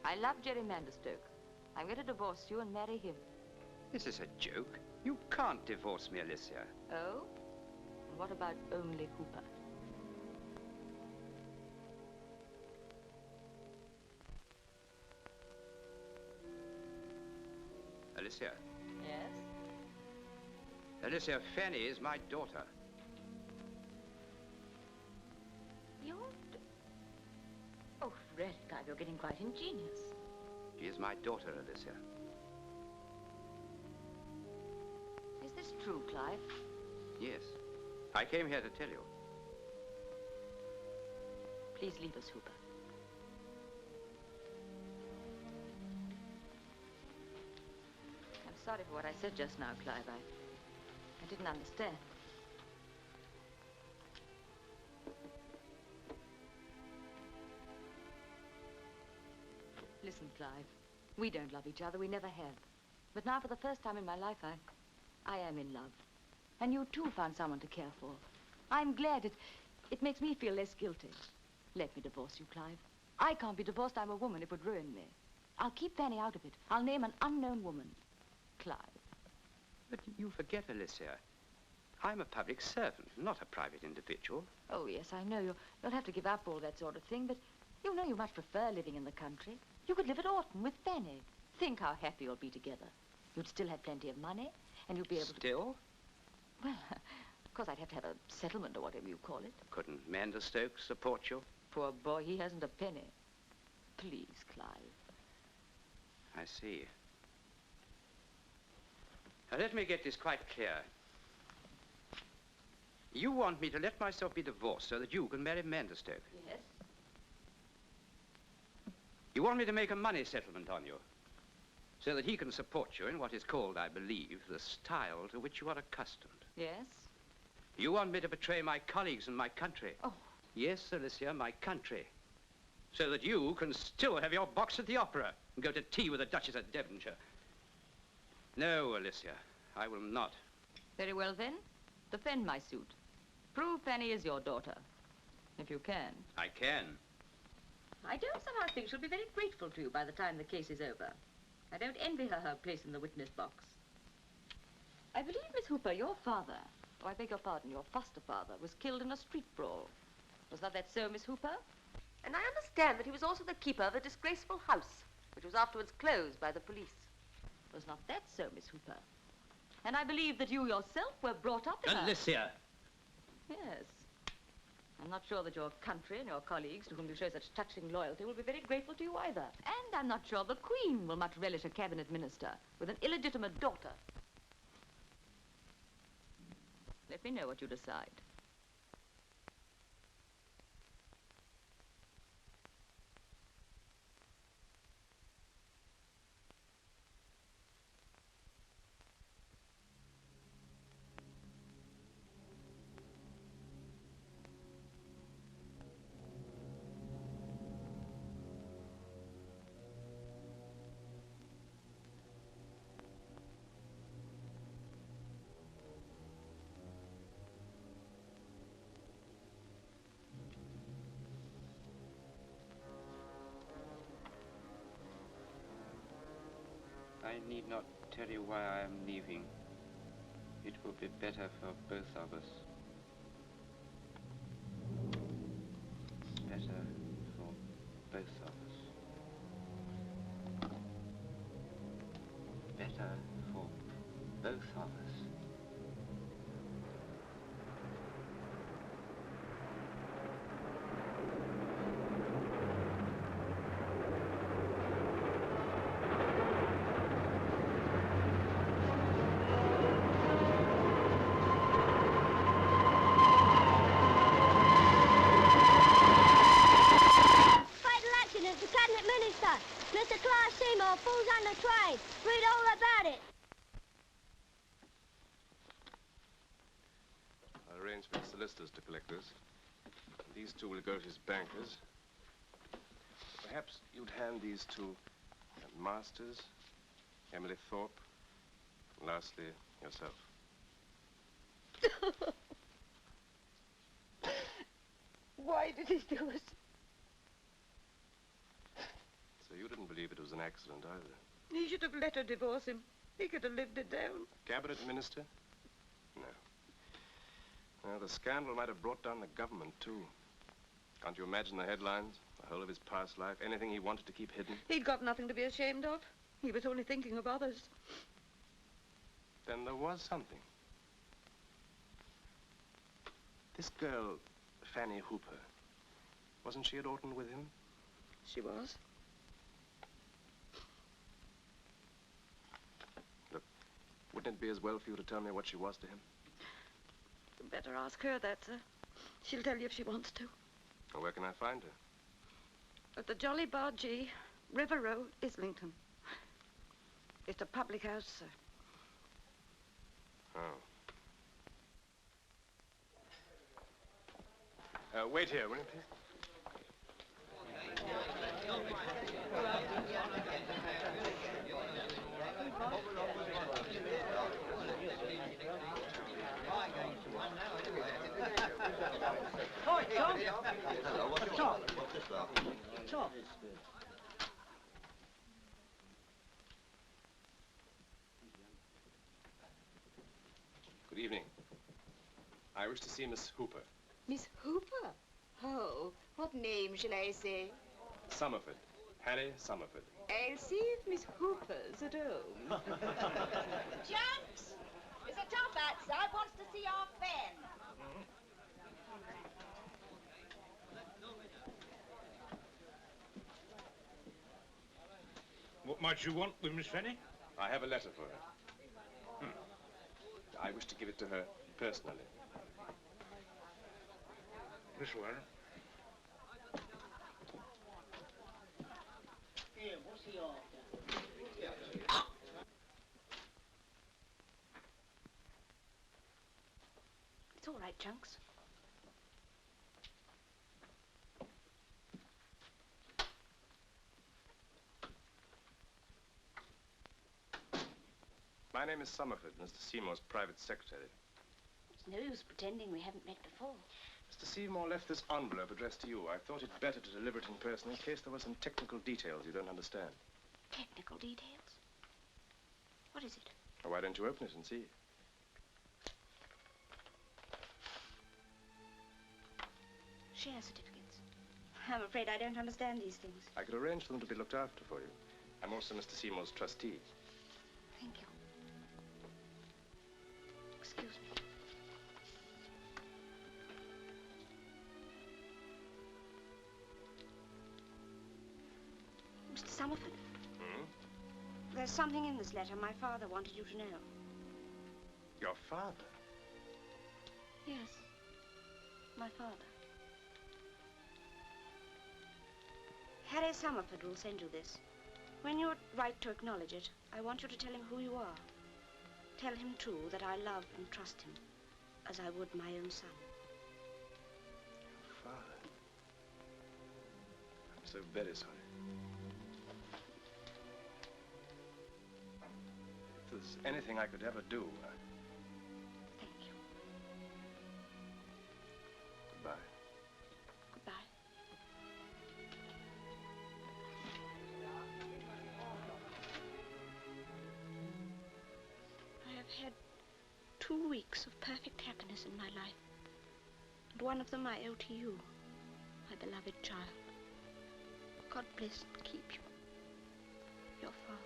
I love Jerry Manderstoke. I'm going to divorce you and marry him. This is a joke. You can't divorce me, Alicia. Oh? And what about only Hooper? Alicia. Yes? Alicia, Fanny is my daughter. Oh, really, Clive, you're getting quite ingenious. She is my daughter, Alicia. Is this true, Clive? Yes. I came here to tell you. Please leave us, Hooper. I'm sorry for what I said just now, Clive. I didn't understand. Listen, Clive. We don't love each other. We never have. But now, for the first time in my life, I am in love. And you, too, found someone to care for. I'm glad. It makes me feel less guilty. Let me divorce you, Clive. I can't be divorced. I'm a woman. It would ruin me. I'll keep Fanny out of it. I'll name an unknown woman. Clive. But you forget, Alicia. I'm a public servant, not a private individual. Oh, yes, I know. You'll have to give up all that sort of thing, but you know you much prefer living in the country. You could live at Orton with Fanny. Think how happy you'll be together. You'd still have plenty of money, and you'd be able to... Still? Well, of course, I'd have to have a settlement or whatever you call it. Couldn't Manderstoke support you? Poor boy, he hasn't a penny. Please, Clive. I see. Now, let me get this quite clear. You want me to let myself be divorced so that you can marry Manderstoke? Yes. You want me to make a money settlement on you so that he can support you in what is called, I believe, the style to which you are accustomed? Yes. You want me to betray my colleagues and my country? Oh. Yes, Alicia, my country. So that you can still have your box at the opera and go to tea with the Duchess of Devonshire. No, Alicia, I will not. Very well, then. Defend my suit. Prove Fanny is your daughter. If you can. I can. I don't somehow think she'll be very grateful to you by the time the case is over. I don't envy her place in the witness box. I believe, Miss Hooper, your father, oh, I beg your pardon, your foster father, was killed in a street brawl. Was not that so, Miss Hooper? And I understand that he was also the keeper of a disgraceful house, which was afterwards closed by the police. Was not that so, Miss Hooper? And I believe that you yourself were brought up in Alicia! Yes. I'm not sure that your country and your colleagues, to whom you show such touching loyalty, will be very grateful to you either. And I'm not sure the Queen will much relish a cabinet minister with an illegitimate daughter. Let me know what you decide. I need not tell you why I am leaving. It will be better for both of us. Better for both of us. Better for both of us. Mr. Clive Seymour falls on the train. Read all about it. I'll arrange for the solicitors to collect this. These two will go to his bankers. Perhaps you'd hand these to Masters, Emily Thorpe, and lastly, yourself. Why did he do it? So you didn't believe it was an accident either? He should have let her divorce him. He could have lived it down. Cabinet minister? No. Well, the scandal might have brought down the government, too. Can't you imagine the headlines? The whole of his past life, anything he wanted to keep hidden? He'd got nothing to be ashamed of. He was only thinking of others. Then there was something. This girl, Fanny Hooper, wasn't she at Orton with him? She was. Look, wouldn't it be as well for you to tell me what she was to him? You better ask her that, sir. She'll tell you if she wants to. Well, where can I find her? At the Jolly Bargee, River Road, Islington. It's a public house, sir. Oh. Wait here, will you, please? Tom. Hello, what's this about? Tom. Good evening. I wish to see Miss Hooper. Miss Hooper? Oh, what name shall I say? Somerford. Harry Somerford. I'll see if Miss Hooper's at home. Gents, there's a top outside wants to see our Fan. What might you want with Miss Fanny? I have a letter for her. I wish to give it to her personally. This way. Here, what's he after? It's all right, Chunks. My name is Somerford, Mr. Seymour's private secretary. It's no use pretending we haven't met before. Mr. Seymour left this envelope addressed to you. I thought it better to deliver it in person in case there were some technical details you don't understand. Technical details? What is it? Well, why don't you open it and see? Share certificates. I'm afraid I don't understand these things. I could arrange for them to be looked after for you. I'm also Mr. Seymour's trustee. Thank you. Excuse me. Mr. Somerford. There's something in this letter my father wanted you to know. Your father? Yes, my father. Harry Somerford will send you this. When you write to acknowledge it, I want you to tell him who you are. Tell him, too, that I love and trust him, as I would my own son. Father. I'm so very sorry. If there's anything I could ever do, Thank you. Goodbye. Goodbye. I have had 2 weeks of perfect happiness in my life. And one of them I owe to you, my beloved child. God bless and keep you. Your father.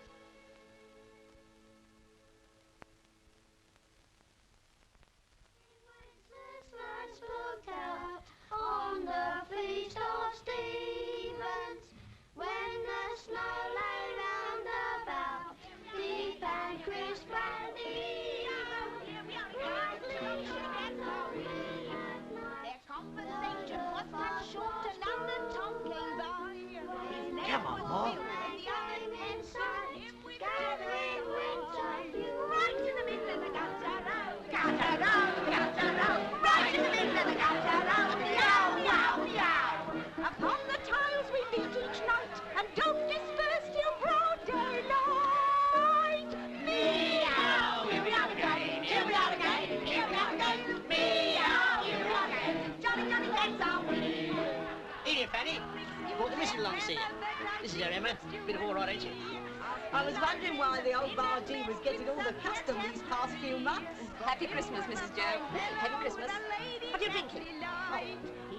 Looked out on the feast of Stevens, when the snow lay round about, deep and crisp and even. Their conversation was cut short and London Tom came by. Come on, Mom. Gathering winter, right in the middle of the gutter road, right in the middle of the gutter road, meow, meow, meow. Upon the tiles we beat each night, and don't disperse till broad daylight. Meow, here we are again, here we are again, here we are again. Meow, here we are again, jolly, jolly days are we. Here, Fanny. You brought the missus along to see you. This is her, Emma. Bit of all right, ain't she? I was wondering why the old bargee was getting all the custom these past few months. Happy Christmas, Mrs. Joe. Happy Christmas. What are you drinking? Oh,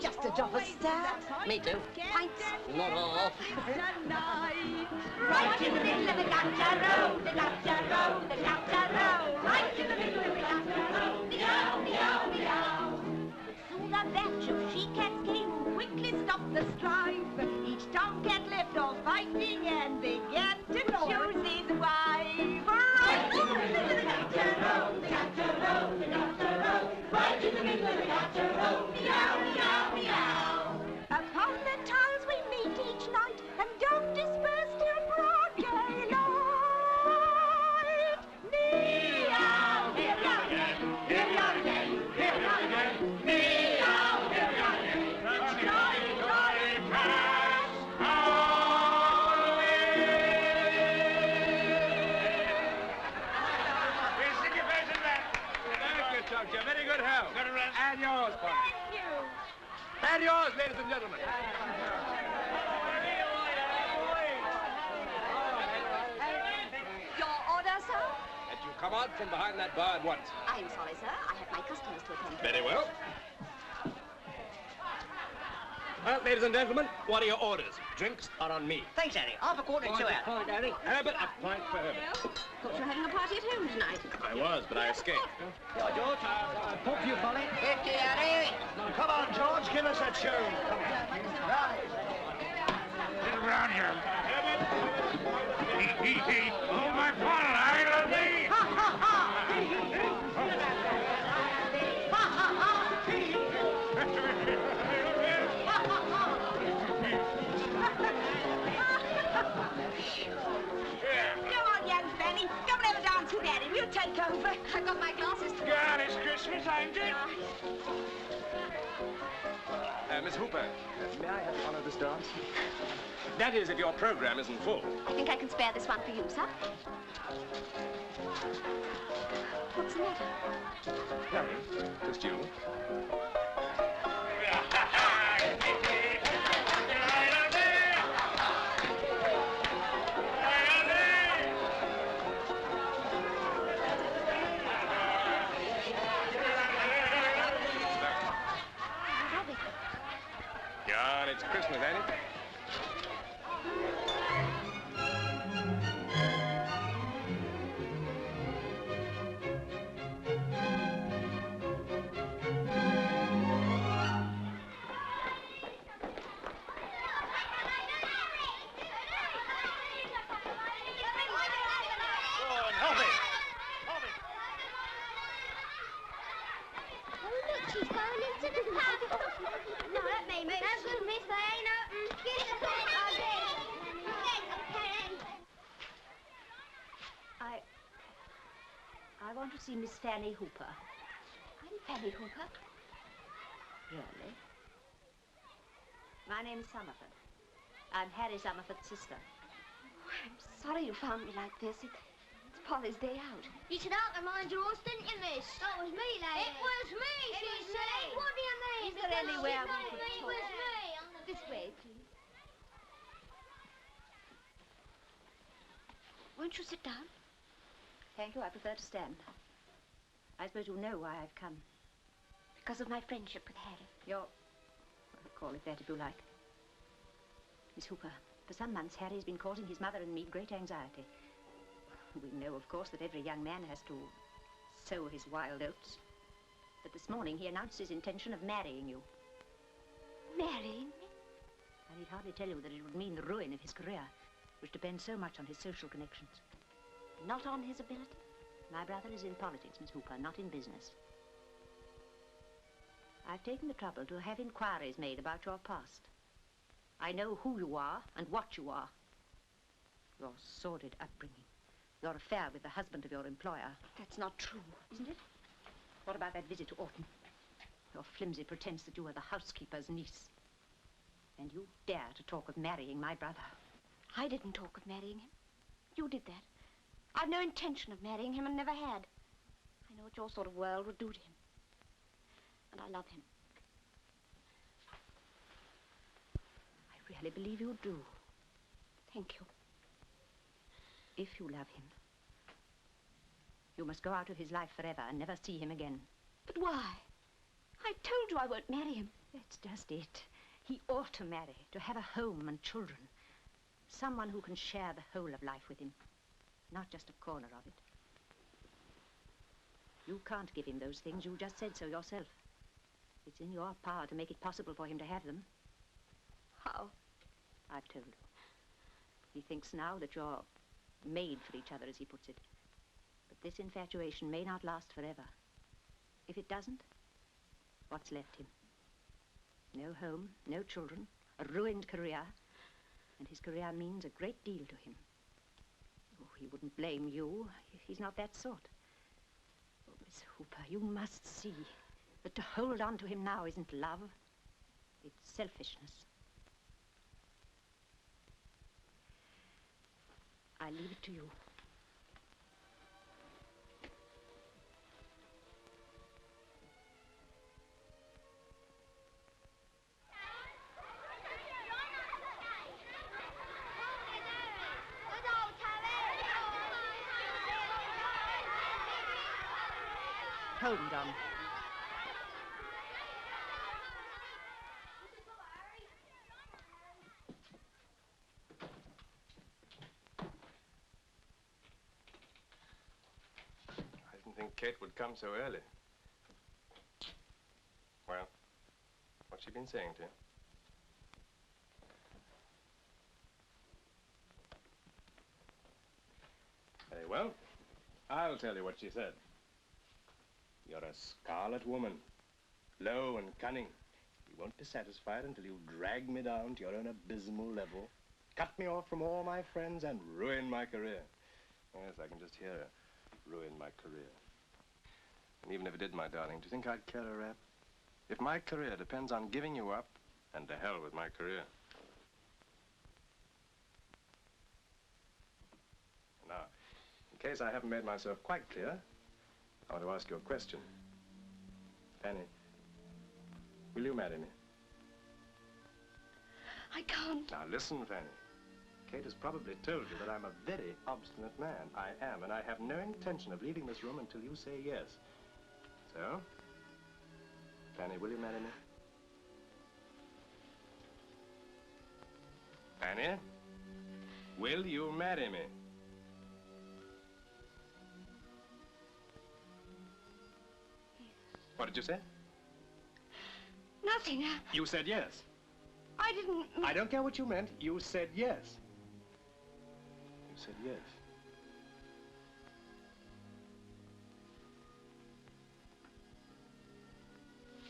just a drop of stout. Me too. Pints. Not all. Right in the middle of the gutter road, the gutter road, the gutter road. Right in the middle of the gutter road, meow, meow, meow. Soon a batch of she-cats came who quickly stopped the strife. Each tomcat left off fighting and began to choose his wife. Right in the middle of the gutter road, the gutter road, the gutter road. Right right in the middle of the gutter, oh, meow, meow, meow. Upon the tiles we meet each night, and don't disperse till broad daylight. Meow, here we are again, here we are again, here we are again. Meow, here we are again. Jolly, jolly cats, We'll stick your face in that. Very good, Doctor. Very good help. And yours, Fanny. Thank you. And yours, ladies and gentlemen. Your order, sir? That you come out from behind that bar at once. I'm sorry, sir. I have my customers to attend to. Very well. Well, ladies and gentlemen, what are your orders? Drinks are on me. Thanks, Harry. Half a quarter to it. Point, Harry. Herbert, a pint for Herbert. Thought you were having a party at home tonight. I was, but I escaped. Here, George. I'll pop you, Polly. 50, Harry. Come on, George, give us a tune. Right. Get around here. Oh, my father, I love thee. Ha, ha, ha. Ha, ha, ha. Come on, young Fanny. Come and have a dance with Daddy. We'll take over. I've got my glasses. God, it's Christmas, ain't it? Miss Hooper, may I have the honor of this dance? That is, if your program isn't full. I think I can spare this one for you, sir. What's the matter? Nothing. Just you. God, it's Christmas, ain't it? She's going into the pub. No, that made me. That's good, miss. They ain't open. Get the pen. I want to see Miss Fanny Hooper. I'm Fanny Hooper. Really? My name's Somerford. I'm Harry Somerford's sister. Oh, I'm sorry you found me like this. It's Polly's day out. You should out to mind your horse, didn't you, miss? That was me, lady. It was me, she said. What do you mean? Is there anywhere we could It talk? was me. This way, please. Won't you sit down? Thank you, I prefer to stand. I suppose you know why I've come. Because of my friendship with Harry. Well, call it that if you like. Miss Hooper, for some months Harry's been causing his mother and me great anxiety. We know, of course, that every young man has to sow his wild oats. But this morning he announced his intention of marrying you. Marrying me? I need hardly tell you that it would mean the ruin of his career, which depends so much on his social connections. Not on his ability? My brother is in politics, Miss Hooper, not in business. I've taken the trouble to have inquiries made about your past. I know who you are and what you are. Your sordid upbringing. Your affair with the husband of your employer. That's not true. Isn't it? What about that visit to Orton? Your flimsy pretense that you were the housekeeper's niece. And you dare to talk of marrying my brother. I didn't talk of marrying him. You did that. I've no intention of marrying him and never had. I know what your sort of world would do to him. And I love him. I really believe you do. Thank you. If you love him, you must go out of his life forever and never see him again. But why? I told you I won't marry him. That's just it. He ought to marry, to have a home and children. Someone who can share the whole of life with him, not just a corner of it. You can't give him those things. You just said so yourself. It's in your power to make it possible for him to have them. How? I've told you. He thinks now that you're made for each other, as he puts it. But this infatuation may not last forever. If it doesn't, What's left him? No home, no children, a ruined career, and his career means a great deal to him. Oh, he wouldn't blame you. He's not that sort. Oh, Miss Hooper, you must see that to hold on to him now isn't love. It's selfishness. I leave it to you. Hold him, Don. I didn't think Kate would come so early. Well, what's she been saying to you? Very well. I'll tell you what she said. You're a scarlet woman, low and cunning. You won't be satisfied until you drag me down to your own abysmal level, cut me off from all my friends, and ruin my career. Yes, I can just hear her. Ruin my career. And even if it did, my darling, do you think I'd care a rap? If my career depends on giving you up, and to hell with my career. Now, in case I haven't made myself quite clear, I want to ask you a question. Fanny, will you marry me? I can't. Now listen, Fanny. Kate has probably told you that I'm a very obstinate man. I am, and I have no intention of leaving this room until you say yes. So, Fanny, will you marry me? Fanny, will you marry me? What did you say? Nothing. You said yes. I didn't... I don't care what you meant. You said yes. You said yes.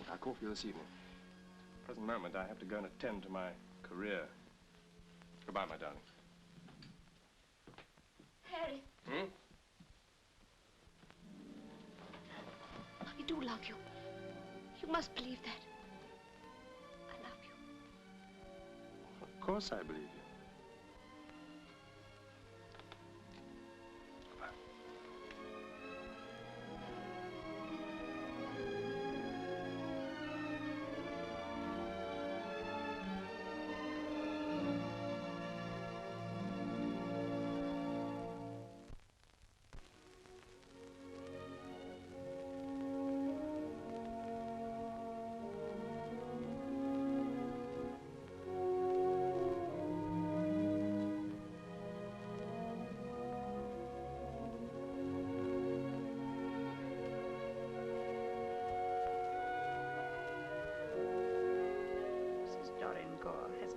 I'll call for you this evening. At the present moment, I have to go and attend to my career. Goodbye, my darling. Harry. Hmm? I do love you. You must believe that. I love you. Of course I believe you. Goodbye.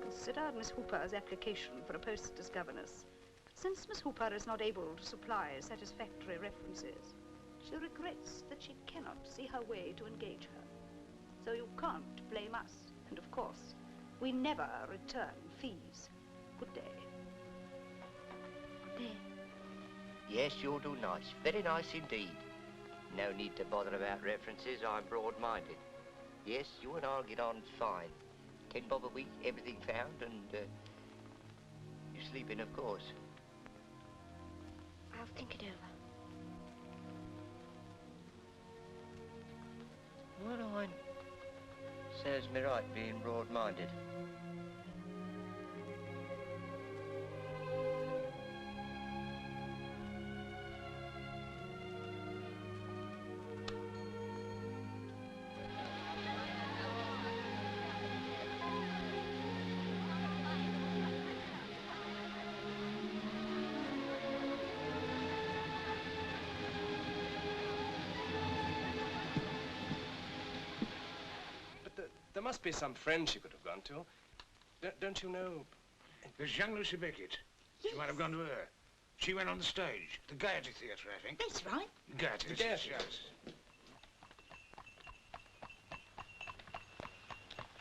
Considered Miss Hooper's application for a post as governess. Since Miss Hooper is not able to supply satisfactory references, she regrets that she cannot see her way to engage her. So you can't blame us. And of course, we never return fees. Good day. Good day. Yes, you'll do nice. Very nice indeed. No need to bother about references. I'm broad-minded. Yes, you and I'll get on fine. 10 bob a week, everything found, and you sleeping, of course. I'll think it over. Well, I serves me right being broad-minded. There must be some friend she could have gone to. Don't you know? There's young Lucy Beckett. She might have gone to her. She went on the stage, the Gaiety Theatre, I think. That's right. Gaiety. The Gaiety. Yes.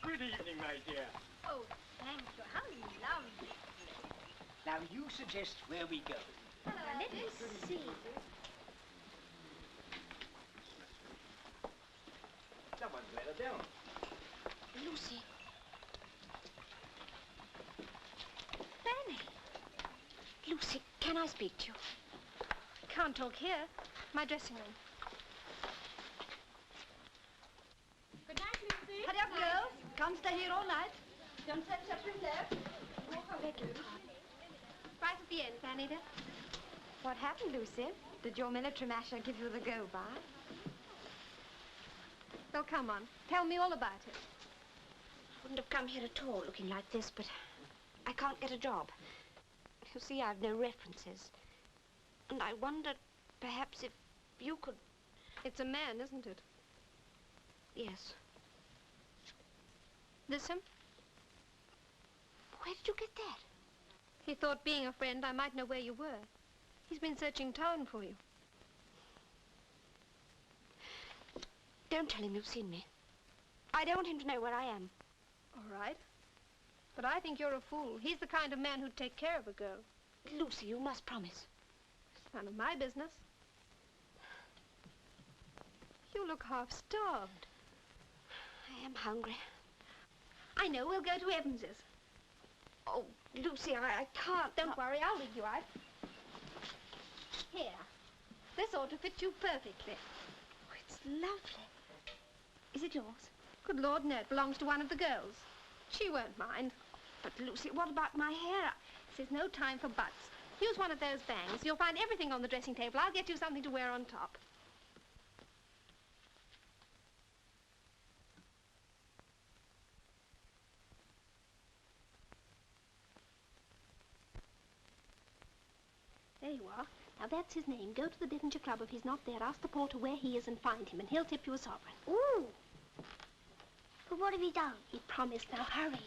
Good evening, my dear. Oh, thank you. How lovely. Now, you suggest where we go. Hello, let me see. Someone's let her down. Lucy. Fanny. Lucy, can I speak to you? Can't talk here. My dressing room. Good night, Lucy. Hurry up, girls. Can't stay here all night. Don't set up your left. Right at the end, Fanny, dear. What happened, Lucy? Did your military masher give you the go-by? Well, come on. Tell me all about it. I wouldn't have come here at all looking like this, but I can't get a job. You see, I've no references. And I wondered, perhaps, if you could... It's a man, isn't it? Yes. This him? Where did you get that? He thought, being a friend, I might know where you were. He's been searching town for you. Don't tell him you've seen me. I don't want him to know where I am. All right. But I think you're a fool. He's the kind of man who'd take care of a girl. Lucy, you must promise. It's none of my business. You look half-starved. I am hungry. I know. We'll go to Evans's. Oh, Lucy, I can't. Don't worry. I'll lead you out. Here. This ought to fit you perfectly. Oh, it's lovely. Is it yours? Good Lord, no. It belongs to one of the girls. She won't mind. But, Lucy, what about my hair? This is no time for buts. Use one of those bangs. You'll find everything on the dressing table. I'll get you something to wear on top. There you are. Now, that's his name. Go to the Devonshire Club. If he's not there, ask the porter where he is and find him, and he'll tip you a sovereign. Ooh. But what have you done? He promised. Now, hurry.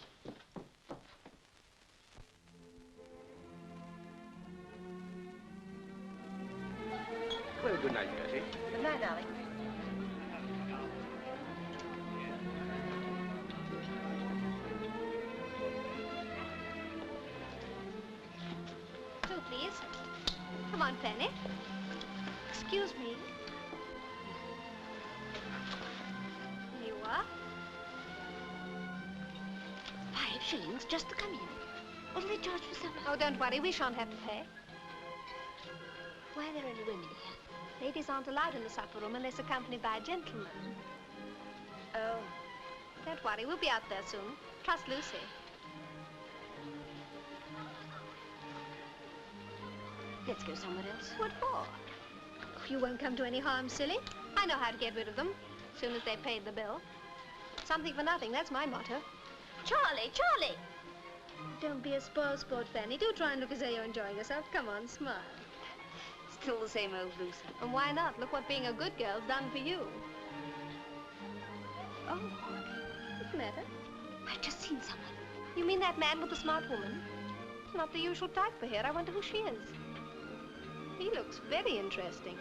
Well, good night, Bertie. Good night, darling. Two, please. Come on, Fanny. Excuse me. Here you are. 5 shillings just to come in. What do they charge for supper? Oh, don't worry. We shan't have to pay. Why are there only women here? Ladies aren't allowed in the supper room unless accompanied by a gentleman. Oh. Don't worry. We'll be out there soon. Trust Lucy. Let's go somewhere else. What for? You won't come to any harm, silly. I know how to get rid of them as soon as they've paid the bill. Something for nothing, that's my motto. Charlie, Charlie! Don't be a spoil sport, Fanny. Do try and look as though you're enjoying yourself. Come on, smile. Still the same old Lucy. And why not? Look what being a good girl's done for you. Oh. What's the matter? I've just seen someone. You mean that man with the smart woman? Not the usual type for here. I wonder who she is. He looks very interesting.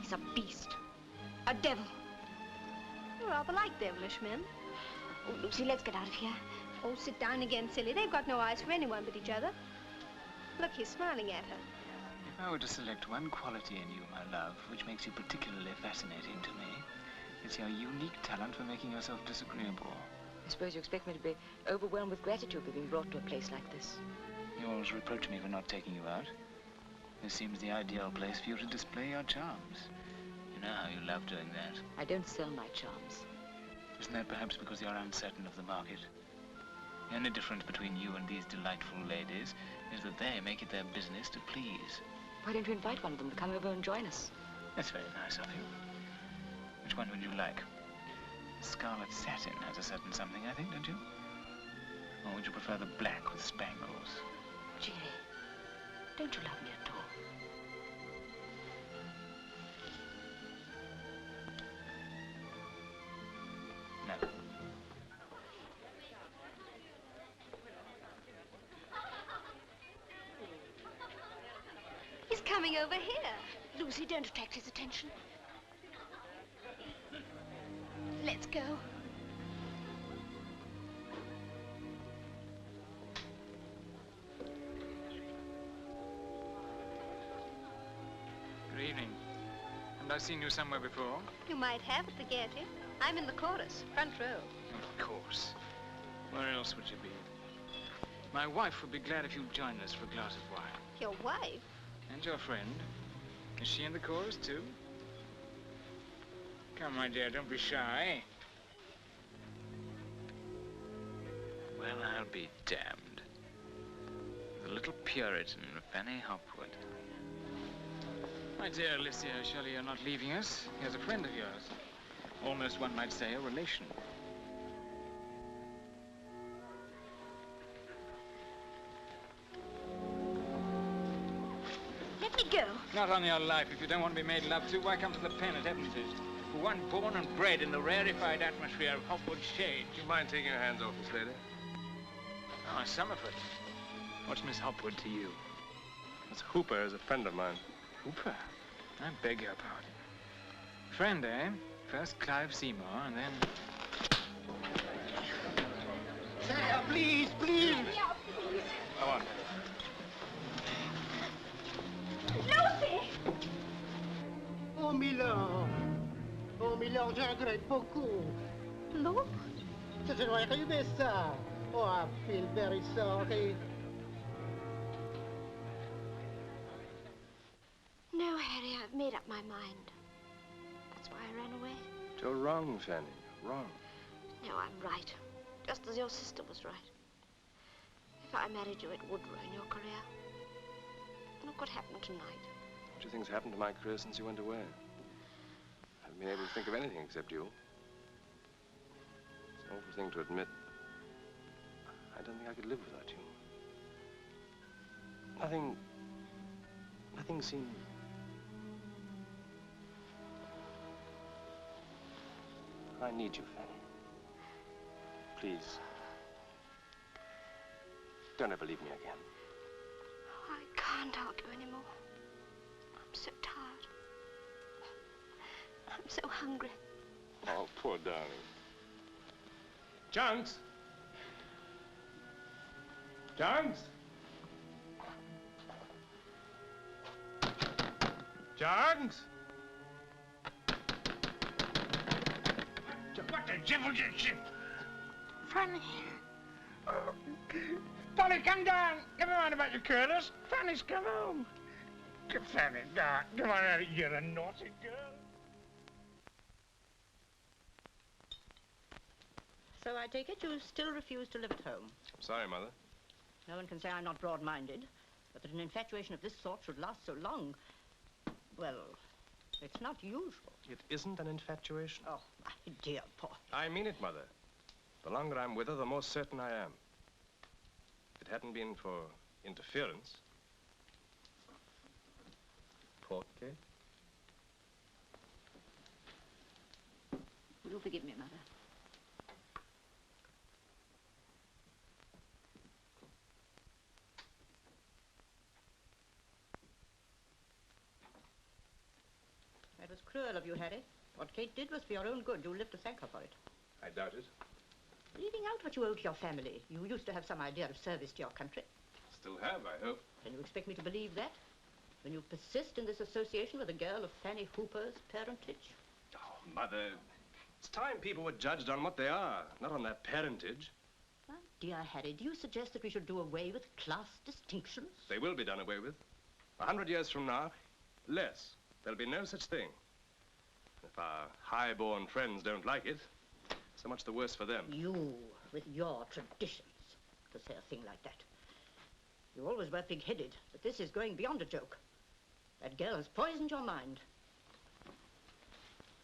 He's a beast. A devil. You rather like devilish men. Oh, Lucy, let's get out of here. Oh, sit down again, silly. They've got no eyes for anyone but each other. Look, he's smiling at her. If I were to select one quality in you, my love, which makes you particularly fascinating to me, it's your unique talent for making yourself disagreeable. I suppose you expect me to be overwhelmed with gratitude for being brought to a place like this. You always reproach me for not taking you out. This seems the ideal place for you to display your charms. You know how you love doing that. I don't sell my charms. Isn't that perhaps because you're uncertain of the market? The only difference between you and these delightful ladies is that they make it their business to please. Why don't you invite one of them to come over and join us? That's very nice of you. Which one would you like? Scarlet satin has a certain something, I think, don't you? Or would you prefer the black with spangles? Jerry, don't you love me at all? No. He's coming over here. Lucy, don't attract his attention. Let's go. Haven't I seen you somewhere before? You might have at the Gaiety. I'm in the chorus, front row. Of course. Where else would you be? My wife would be glad if you'd join us for a glass of wine. Your wife? And your friend. Is she in the chorus, too? Come, my dear, don't be shy. Well, I'll be damned. The little Puritan, Fanny Hopwood. My dear Alicia, surely you're not leaving us? Here's a friend of yours. Almost, one might say, a relation. Let me go. Not on your life. If you don't want to be made love to, why come to the pen at Evans's? For one born and bred in the rarefied atmosphere of Hopwood shade. Do you mind taking your hands off this lady? Ah, Somerford. What's Miss Hopwood to you? Miss Hooper is a friend of mine. Hooper? I beg your pardon. Friend, eh? First Clive Seymour, and then... Sir, please, please! Come on. Lucy! Oh, Milord! Oh, Milord, je regrette beaucoup. Lord? Je dois arriver ça. Oh, I feel very sorry. No, Harry, I've made up my mind. That's why I ran away. You're wrong, Fanny. Wrong. No, I'm right. Just as your sister was right. If I married you, it would ruin your career. Look what happened tonight. What do you think's happened to my career since you went away? I haven't been able to think of anything except you. It's an awful thing to admit. I don't think I could live without you. Nothing seemed... I need you, Fanny. Please. Don't ever leave me again. Oh, I can't argue anymore. I'm so tired. I'm so hungry. Oh, poor darling. Chunks! Chunks! Chunks! What the devil did she... Fanny. Polly, come down. Never mind about your curlers. Fanny's come home. Fanny, come on out. You're a naughty girl. So I take it you still refuse to live at home? I'm sorry, Mother. No one can say I'm not broad-minded, but that an infatuation of this sort should last so long, well, it's not usual. It isn't an infatuation. Oh, my dear Paul. I mean it, Mother. The longer I'm with her, the more certain I am. If it hadn't been for interference... Porque? You'll forgive me, Mother. That was cruel of you, Harry. What Kate did was for your own good. You'll live to thank her for it. I doubt it. Leaving out what you owe to your family, you used to have some idea of service to your country. Still have, I hope. Can you expect me to believe that? When you persist in this association with a girl of Fanny Hooper's parentage? Oh, Mother, it's time people were judged on what they are, not on their parentage. My dear Harry, do you suggest that we should do away with class distinctions? They will be done away with. 100 years from now, less. There'll be no such thing. If our high-born friends don't like it, so much the worse for them. You, with your traditions, to say a thing like that. You always were big-headed, but this is going beyond a joke. That girl has poisoned your mind.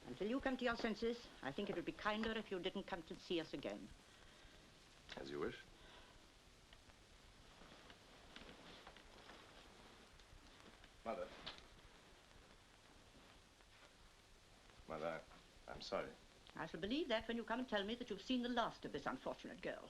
Until you come to your senses, I think it would be kinder if you didn't come to see us again. As you wish. Mother. Mother, I'm sorry. I shall believe that when you come and tell me that you've seen the last of this unfortunate girl.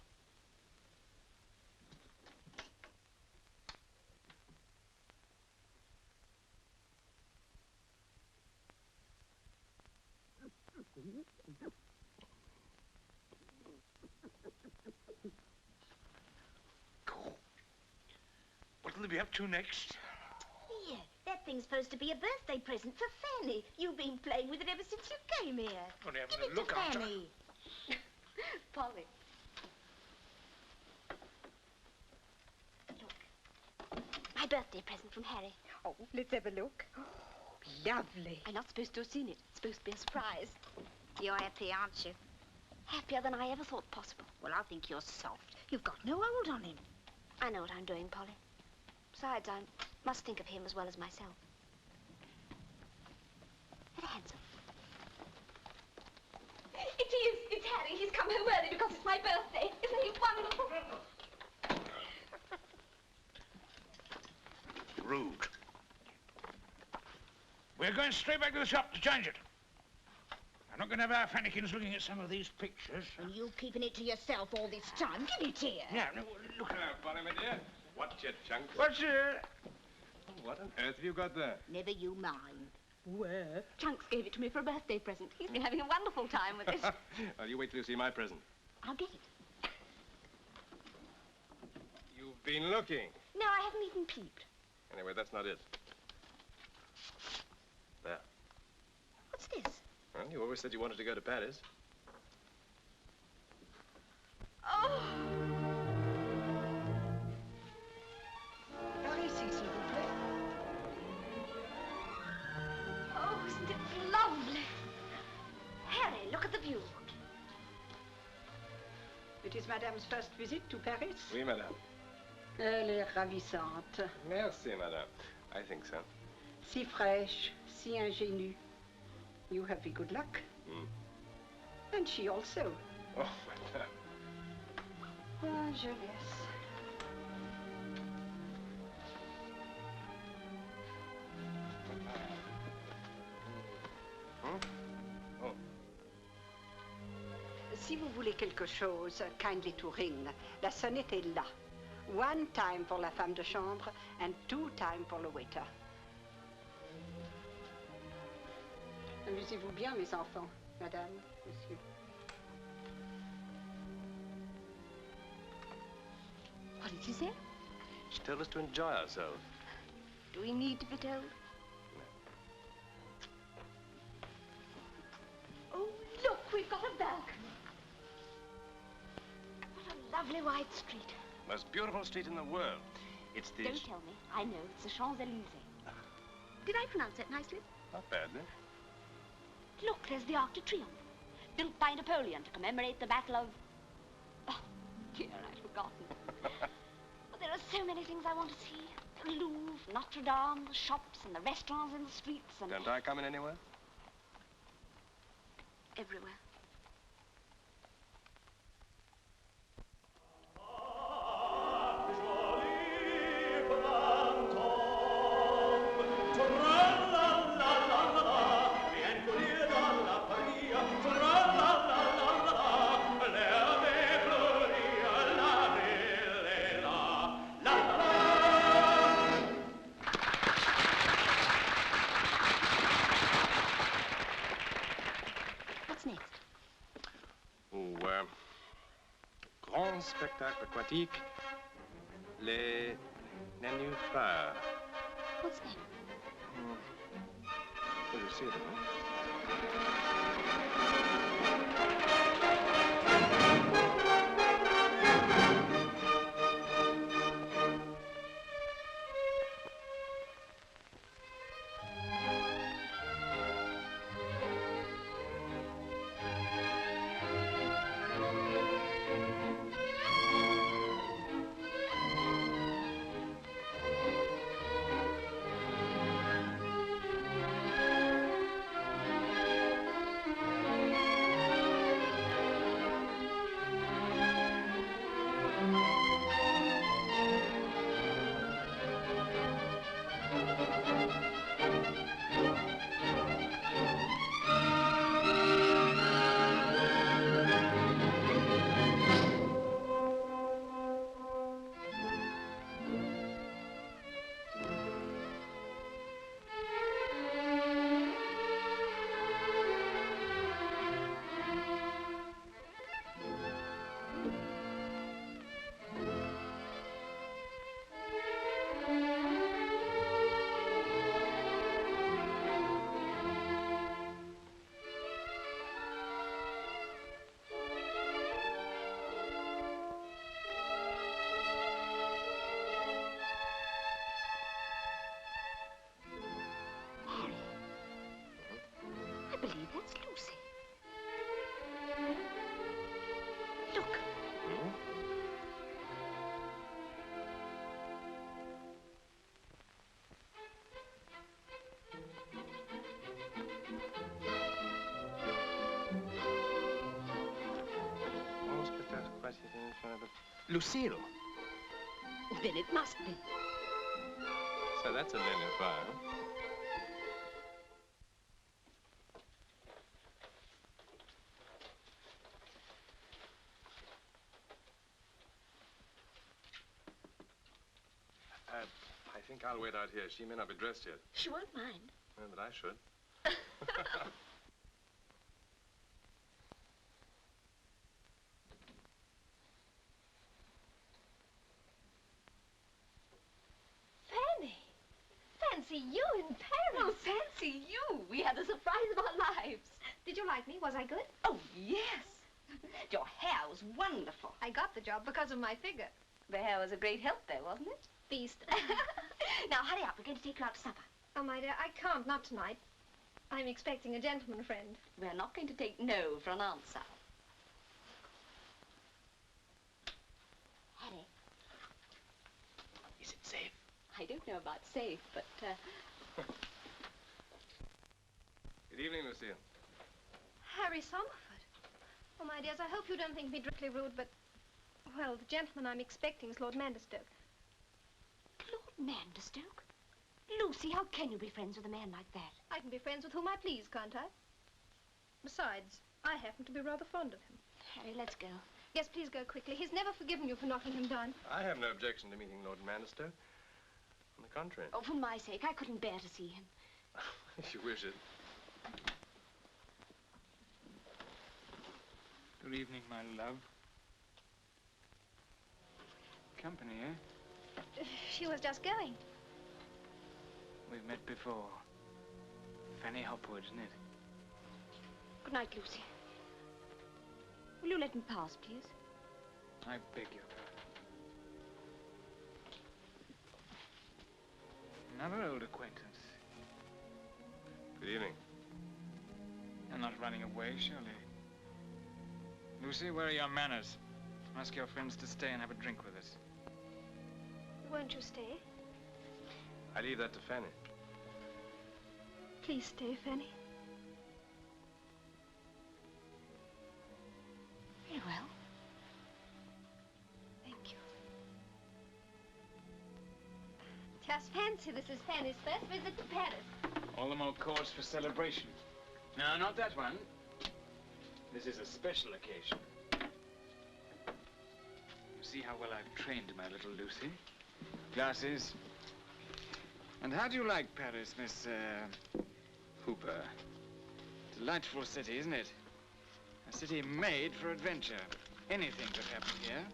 What'll they be up to next? Here, that thing's supposed to be a birthday present for Fanny. You've been playing with it ever since you came here. Well, Give having it a look to after. Fanny. Polly. Look. My birthday present from Harry. Oh, let's have a look. Oh, lovely. I'm not supposed to have seen it. It's supposed to be a surprise. You're happy, aren't you? Happier than I ever thought possible. Well, I think you're soft. You've got no hold on him. I know what I'm doing, Polly. Besides, I must think of him as well as myself. Get a handsome. It is. It's Harry. He's come home early because it's my birthday. Isn't he wonderful? Rude. We're going straight back to the shop to change it. I'm not going to have our Fannykins looking at some of these pictures. And you keeping it to yourself all this time. Give it here. Yeah, no, look at Hello, Polly, my dear. What's your chunk? What's it? What on earth have you got there? Never you mind. Where? Chunks gave it to me for a birthday present. He's been having a wonderful time with it. Well, you wait till you see my present. I'll get it. You've been looking. No, I haven't even peeped. Anyway, that's not it. There. What's this? Well, you always said you wanted to go to Paris. Oh! Paris, s'il vous plaît. Oh, isn't it lovely? Harry, look at the view. It is Madame's first visit to Paris? Oui, madame. Elle est ravissante. Merci, madame. I think so. Si fraîche, si ingénue. You have the good luck. And she also. Oh, madame. Ah, jeunesse. Oh. Si vous voulez quelque chose, kindly to ring. La sonnette est là. 1 time pour la femme de chambre and 2 time pour le waiter. Amusez-vous bien, mes enfants, madame, monsieur. What did she say? She told us to enjoy ourselves. Do we need to be told? Oh, look, we've got a balcony. What a lovely wide street. Most beautiful street in the world. It's the... Don't tell me. I know. It's the Champs-Élysées. Did I pronounce that nicely? Not badly. Look, there's the Arc de Triomphe. Built by Napoleon to commemorate the Battle of... Oh, dear, I'd forgotten. But there are so many things I want to see. The Louvre, Notre Dame, the shops and the restaurants in the streets and... Don't I come in anywhere? Everywhere. Grand spectacle aquatique, les nénuphars. What's that? Well, you see them, believe that's Lucy. Look. Lucille. Then it must be. So that's a lily fire. I think I'll wait out here. She may not be dressed yet. She won't mind. Well, but I should. Fanny! Fancy you in Paris! Oh, fancy you! We had the surprise of our lives. Did you like me? Was I good? Oh, yes. Your hair was wonderful. I got the job because of my figure. The hair was a great help, though, wasn't it? Beast. Now, hurry up. We're going to take you out to supper. Oh, my dear, I can't. Not tonight. I'm expecting a gentleman friend. We're not going to take no for an answer. Harry. Is it safe? I don't know about safe, but, Good evening, Lucille. Harry Somerford. Oh, my dears, I hope you don't think me dreadfully rude, but, well, the gentleman I'm expecting is Lord Manderstoke. Lord Manderstoke? Lucy, how can you be friends with a man like that? I can be friends with whom I please, can't I? Besides, I happen to be rather fond of him. Harry, let's go. Yes, please go quickly. He's never forgiven you for knocking him down. I have no objection to meeting Lord Manderstoke. On the contrary. Oh, for my sake, I couldn't bear to see him. If you wish it. Good evening, my love. Company, eh? She was just going. We've met before. Fanny Hopwood, isn't it? Good night, Lucy. Will you let me pass, please? I beg your pardon. Another old acquaintance. Good evening. You're not running away, surely. Lucy, where are your manners? Ask your friends to stay and have a drink with us. Won't you stay? I leave that to Fanny. Please stay, Fanny. Very well. Thank you. Just fancy, this is Fanny's first visit to Paris. All the more cause for celebration. No, not that one. This is a special occasion. You see how well I've trained my little Lucy? Glasses. And how do you like Paris, Miss, Hooper? Delightful city, isn't it? A city made for adventure. Anything could happen here.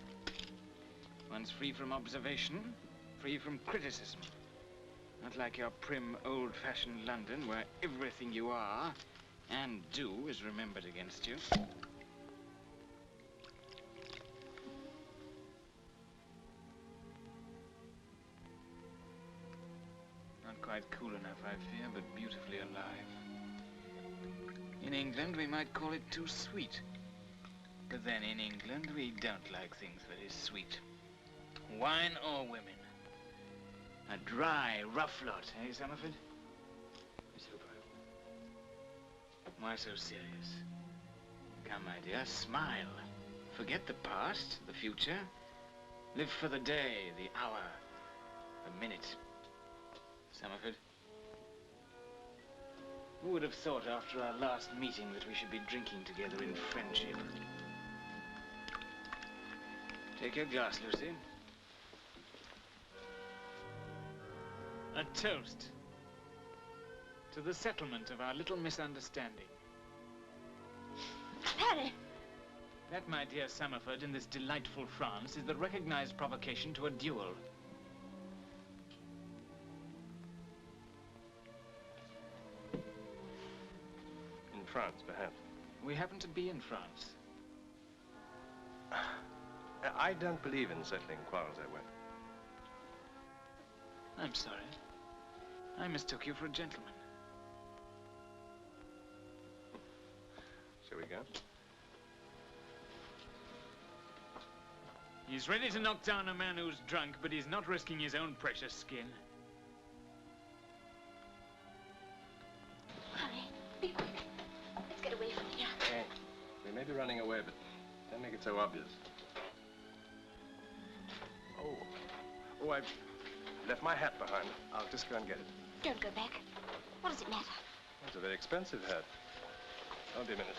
One's free from observation, free from criticism. Not like your prim, old-fashioned London, where everything you are and do is remembered against you. Not quite cool enough, I fear, but beautifully alive. In England, we might call it too sweet. But then in England, we don't like things very sweet. Wine or women. A dry, rough lot, eh, Somerford? Miss Hooper. Why so serious? Come, my dear, smile. Forget the past, the future. Live for the day, the hour, the minute. Somerford. Who would have thought after our last meeting that we should be drinking together in friendship? Take your glass, Lucy. A toast to the settlement of our little misunderstanding. Harry! That, my dear Somerford, in this delightful France, is the recognized provocation to a duel. In France, perhaps. We happen to be in France. I don't believe in settling quarrels that way. I'm sorry. I mistook you for a gentleman. we go. He's ready to knock down a man who's drunk, but he's not risking his own precious skin. Hurry, be quick. Let's get away from here. Hey, we may be running away, but don't make it so obvious. Oh, I left my hat behind. I'll just go and get it. Don't go back. What does it matter? It's a very expensive hat. I'll be a minute.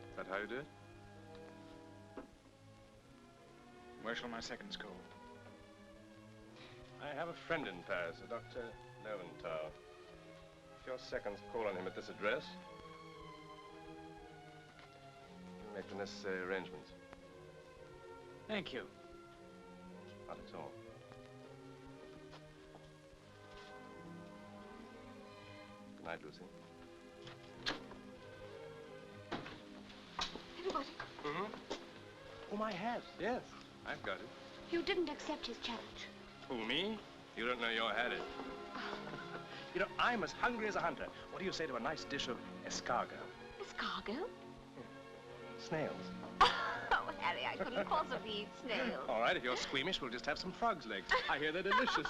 Is that how you do it? Where shall my seconds call? I have a friend in Paris, a Dr. Lowenthal. If your seconds call on him at this address, you'll make the necessary arrangements. Thank you. Not at all. Good night, Lucy. Have you got it? Mm-hmm. Oh, my hat. Yes, I've got it. You didn't accept his challenge. Who, me? You don't know you're had it. You know, I'm as hungry as a hunter. What do you say to a nice dish of escargot? Escargot? Snails. Oh, Harry, I couldn't possibly eat snails. All right, if you're squeamish, we'll just have some frog's legs. I hear they're delicious.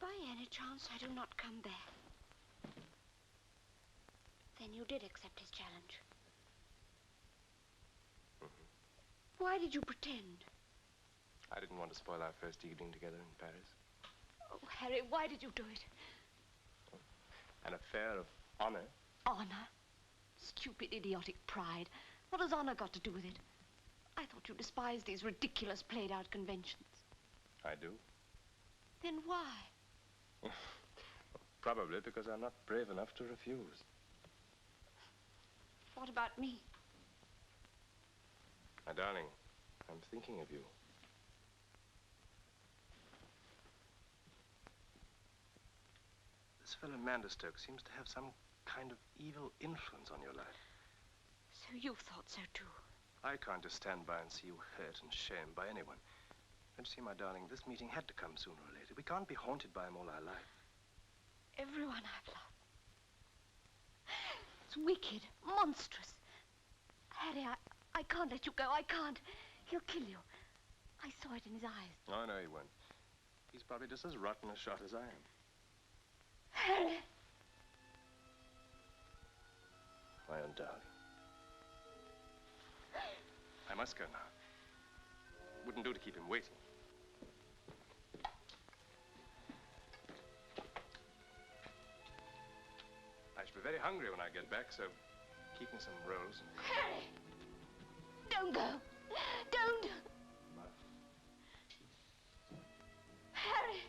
By any chance I do not come back, then you did accept his challenge. Mm-hmm. Why did you pretend? I didn't want to spoil our first evening together in Paris. Oh, Harry, why did you do it? An affair of honor. Honor? Stupid, idiotic pride. What has honor got to do with it? I thought you despised these ridiculous, played-out conventions. I do. Then why? Probably because I'm not brave enough to refuse. What about me? My darling, I'm thinking of you. This fellow Manderstoke seems to have some kind of evil influence on your life. So you thought so too? I can't just stand by and see you hurt and shamed by anyone. Don't you see, my darling, this meeting had to come sooner or later. We can't be haunted by him all our life. Everyone I've loved. It's wicked, monstrous. Harry, I can't let you go. I can't. He'll kill you. I saw it in his eyes. Oh, no, he won't. He's probably just as rotten a shot as I am. Harry! My own darling. I must go now. Wouldn't do to keep him waiting. I shall be very hungry when I get back, so keep me some rolls. Harry! Don't go! Don't! Harry!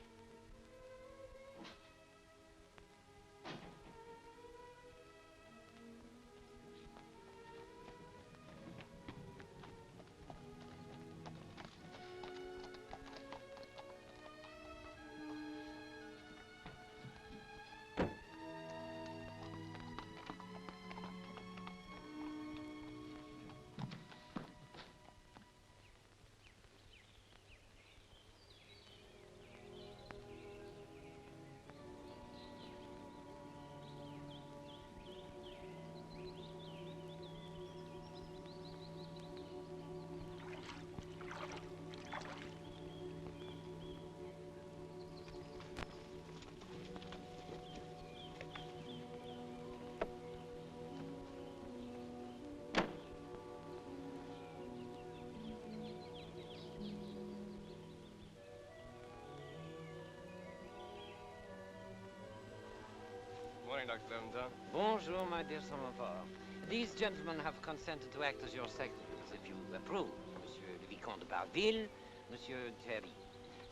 morning, Dr. Lavender. Bonjour, my dear Somerford. These gentlemen have consented to act as your secretaries, if you approve. Monsieur le Vicomte de Barville, Monsieur Terry.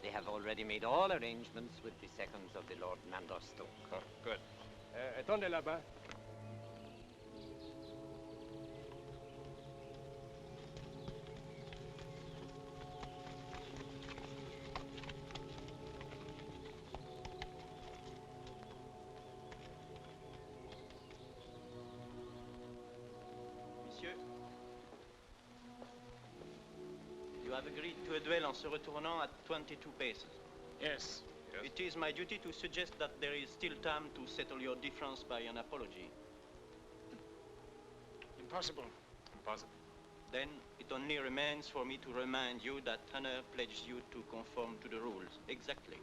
They have already made all arrangements with the seconds of the Lord Manderstoke. Oh, good. Attendez là-bas. You have agreed to a duel en se retournant at 22 paces. Yes. It is my duty to suggest that there is still time to settle your difference by an apology. Impossible. Impossible. Then it only remains for me to remind you that Hannah pledged you to conform to the rules. Exactly.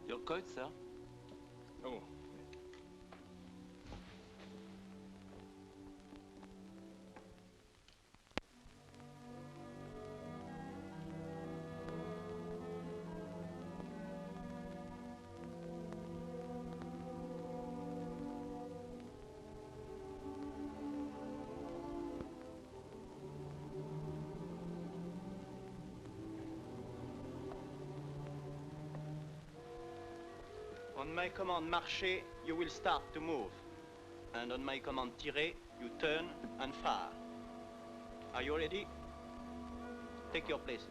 Your coat, sir? Oh. On my command, marchez, you will start to move. And on my command, tirez, you turn and fire. Are you ready? Take your places.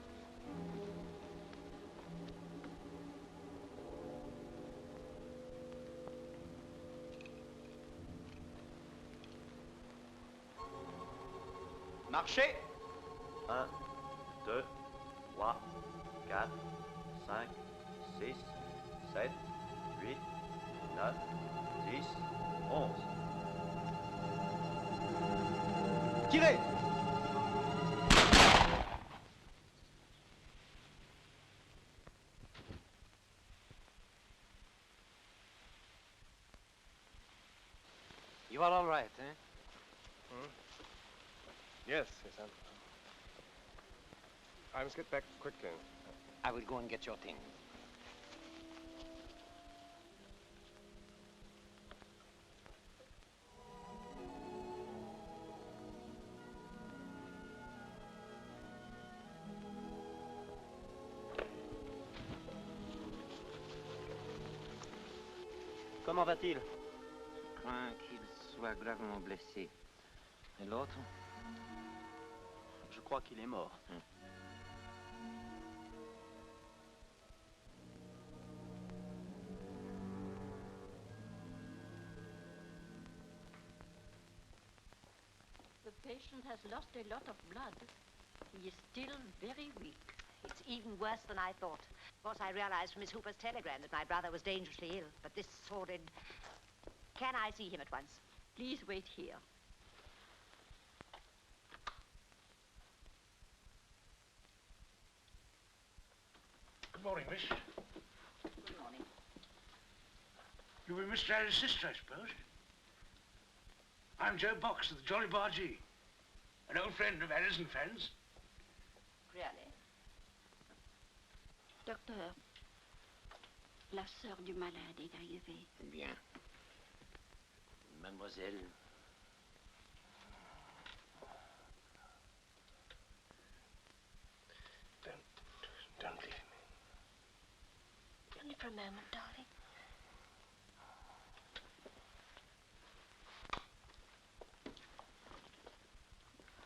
Marchez! 1, 2, 3, 4, 5, 6, 7, 8, 9, 10, 11. Tirez! You are all right, eh? Hmm? Yes, I must get back quickly. I will go and get your things. Comment va-t-il? Je crains qu'il soit gravement blessé. Et l'autre? Je crois qu'il est mort. The patient has lost a lot of blood. He is still very weak. It's even worse than I thought. Of course, I realized from Miss Hooper's telegram that my brother was dangerously ill, but this sordid... Can I see him at once? Please wait here. Good morning, miss. Good morning. You were Mr. Harry's sister, I suppose? I'm Joe Box of the Jolly Bargee, an old friend of Harry's and friends. Really? Docteur, la sœur du malade est arrivée. Bien. Mademoiselle. Don't leave me. Only for a moment, darling.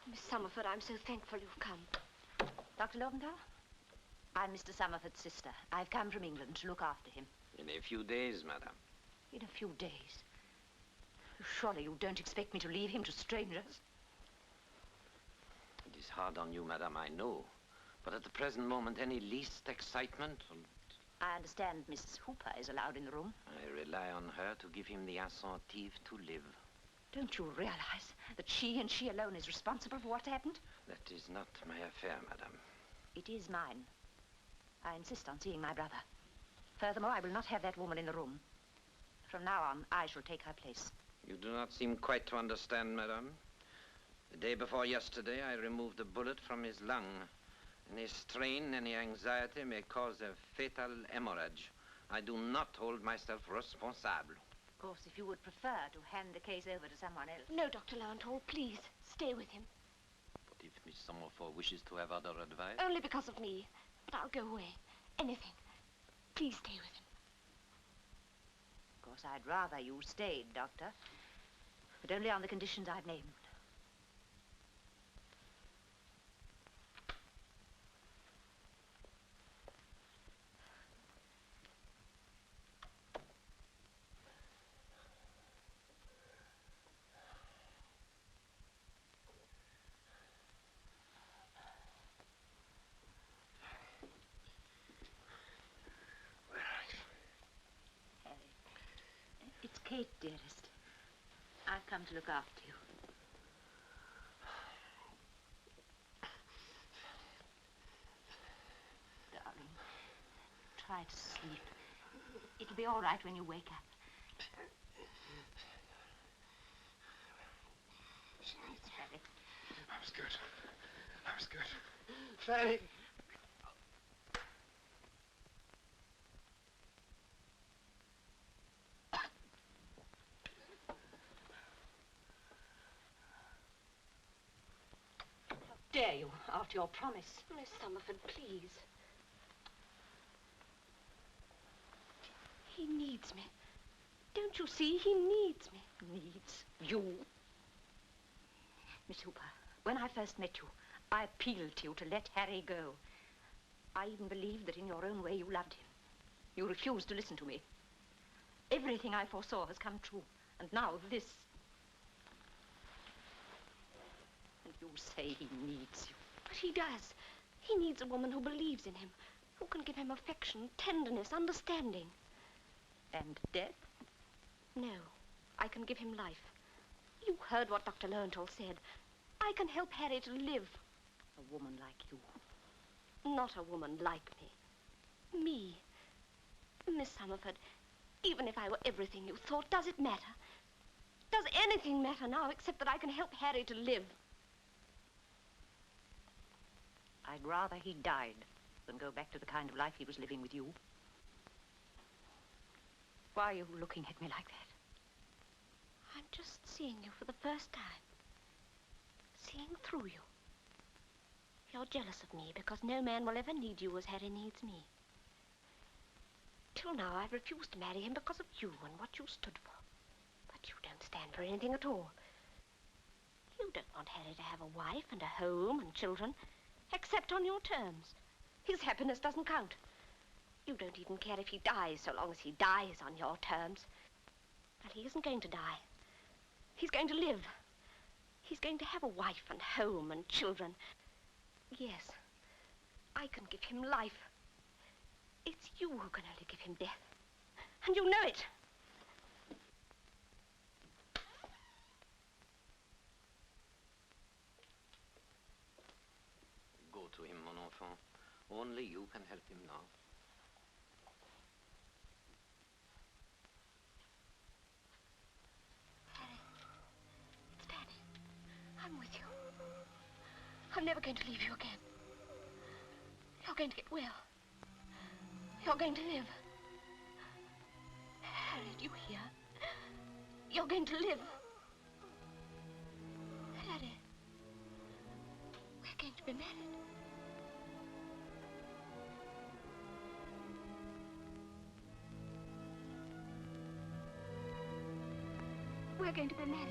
Miss Somerford, I'm so thankful you've come. Dr. Lavender? I'm Mr. Somerford's sister. I've come from England to look after him. In a few days, madame. In a few days? Surely you don't expect me to leave him to strangers? It is hard on you, madame, I know. But at the present moment, any least excitement... I understand Mrs. Hooper is allowed in the room. I rely on her to give him the incentive to live. Don't you realize that she and she alone is responsible for what happened? That is not my affair, madame. It is mine. I insist on seeing my brother. Furthermore, I will not have that woman in the room. From now on, I shall take her place. You do not seem quite to understand, madame. The day before yesterday, I removed a bullet from his lung. Any strain, any anxiety may cause a fatal hemorrhage. I do not hold myself responsible. Of course, if you would prefer to hand the case over to someone else. No, Dr. Lantall, please, stay with him. But if Miss Somerford wishes to have other advice... Only because of me. But I'll go away. Anything. Please stay with him. Of course, I'd rather you stayed, Doctor. But only on the conditions I've named. It's Kate, dearest. I've come to look after you. Darling, try to sleep. It'll be all right when you wake up. Fanny. I was good. I was good. Fanny. Dare you, after your promise? Miss Somerford, please. He needs me. Don't you see? He needs me. Needs you? Miss Hooper, when I first met you, I appealed to you to let Harry go. I even believed that in your own way you loved him. You refused to listen to me. Everything I foresaw has come true. And now this. And you say he needs you. But he does. He needs a woman who believes in him, who can give him affection, tenderness, understanding. And death? No, I can give him life. You heard what Dr. Lantall said. I can help Harry to live. A woman like you. Not a woman like me. Me. Miss Somerford, even if I were everything you thought, does it matter? Does anything matter now except that I can help Harry to live? I'd rather he died than go back to the kind of life he was living with you. Why are you looking at me like that? I'm just seeing you for the first time. Seeing through you. You're jealous of me because no man will ever need you as Harry needs me. Till now, I've refused to marry him because of you and what you stood for. But you don't stand for anything at all. You don't want Harry to have a wife and a home and children, except on your terms. His happiness doesn't count. You don't even care if he dies, so long as he dies on your terms. Well, he isn't going to die. He's going to live. He's going to have a wife and home and children. Yes, I can give him life. It's you who can only give him death. And you know it. Go to him, mon enfant. Only you can help him now. Harry, it's Fanny. I'm with you. I'm never going to leave you again. You're going to get well. You're going to live. Harry, do you hear? You're going to live. Harry, we're going to be married. We're going to be married.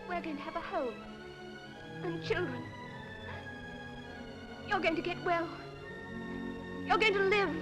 We're going to have a home and children. You're going to get well. You're going to live.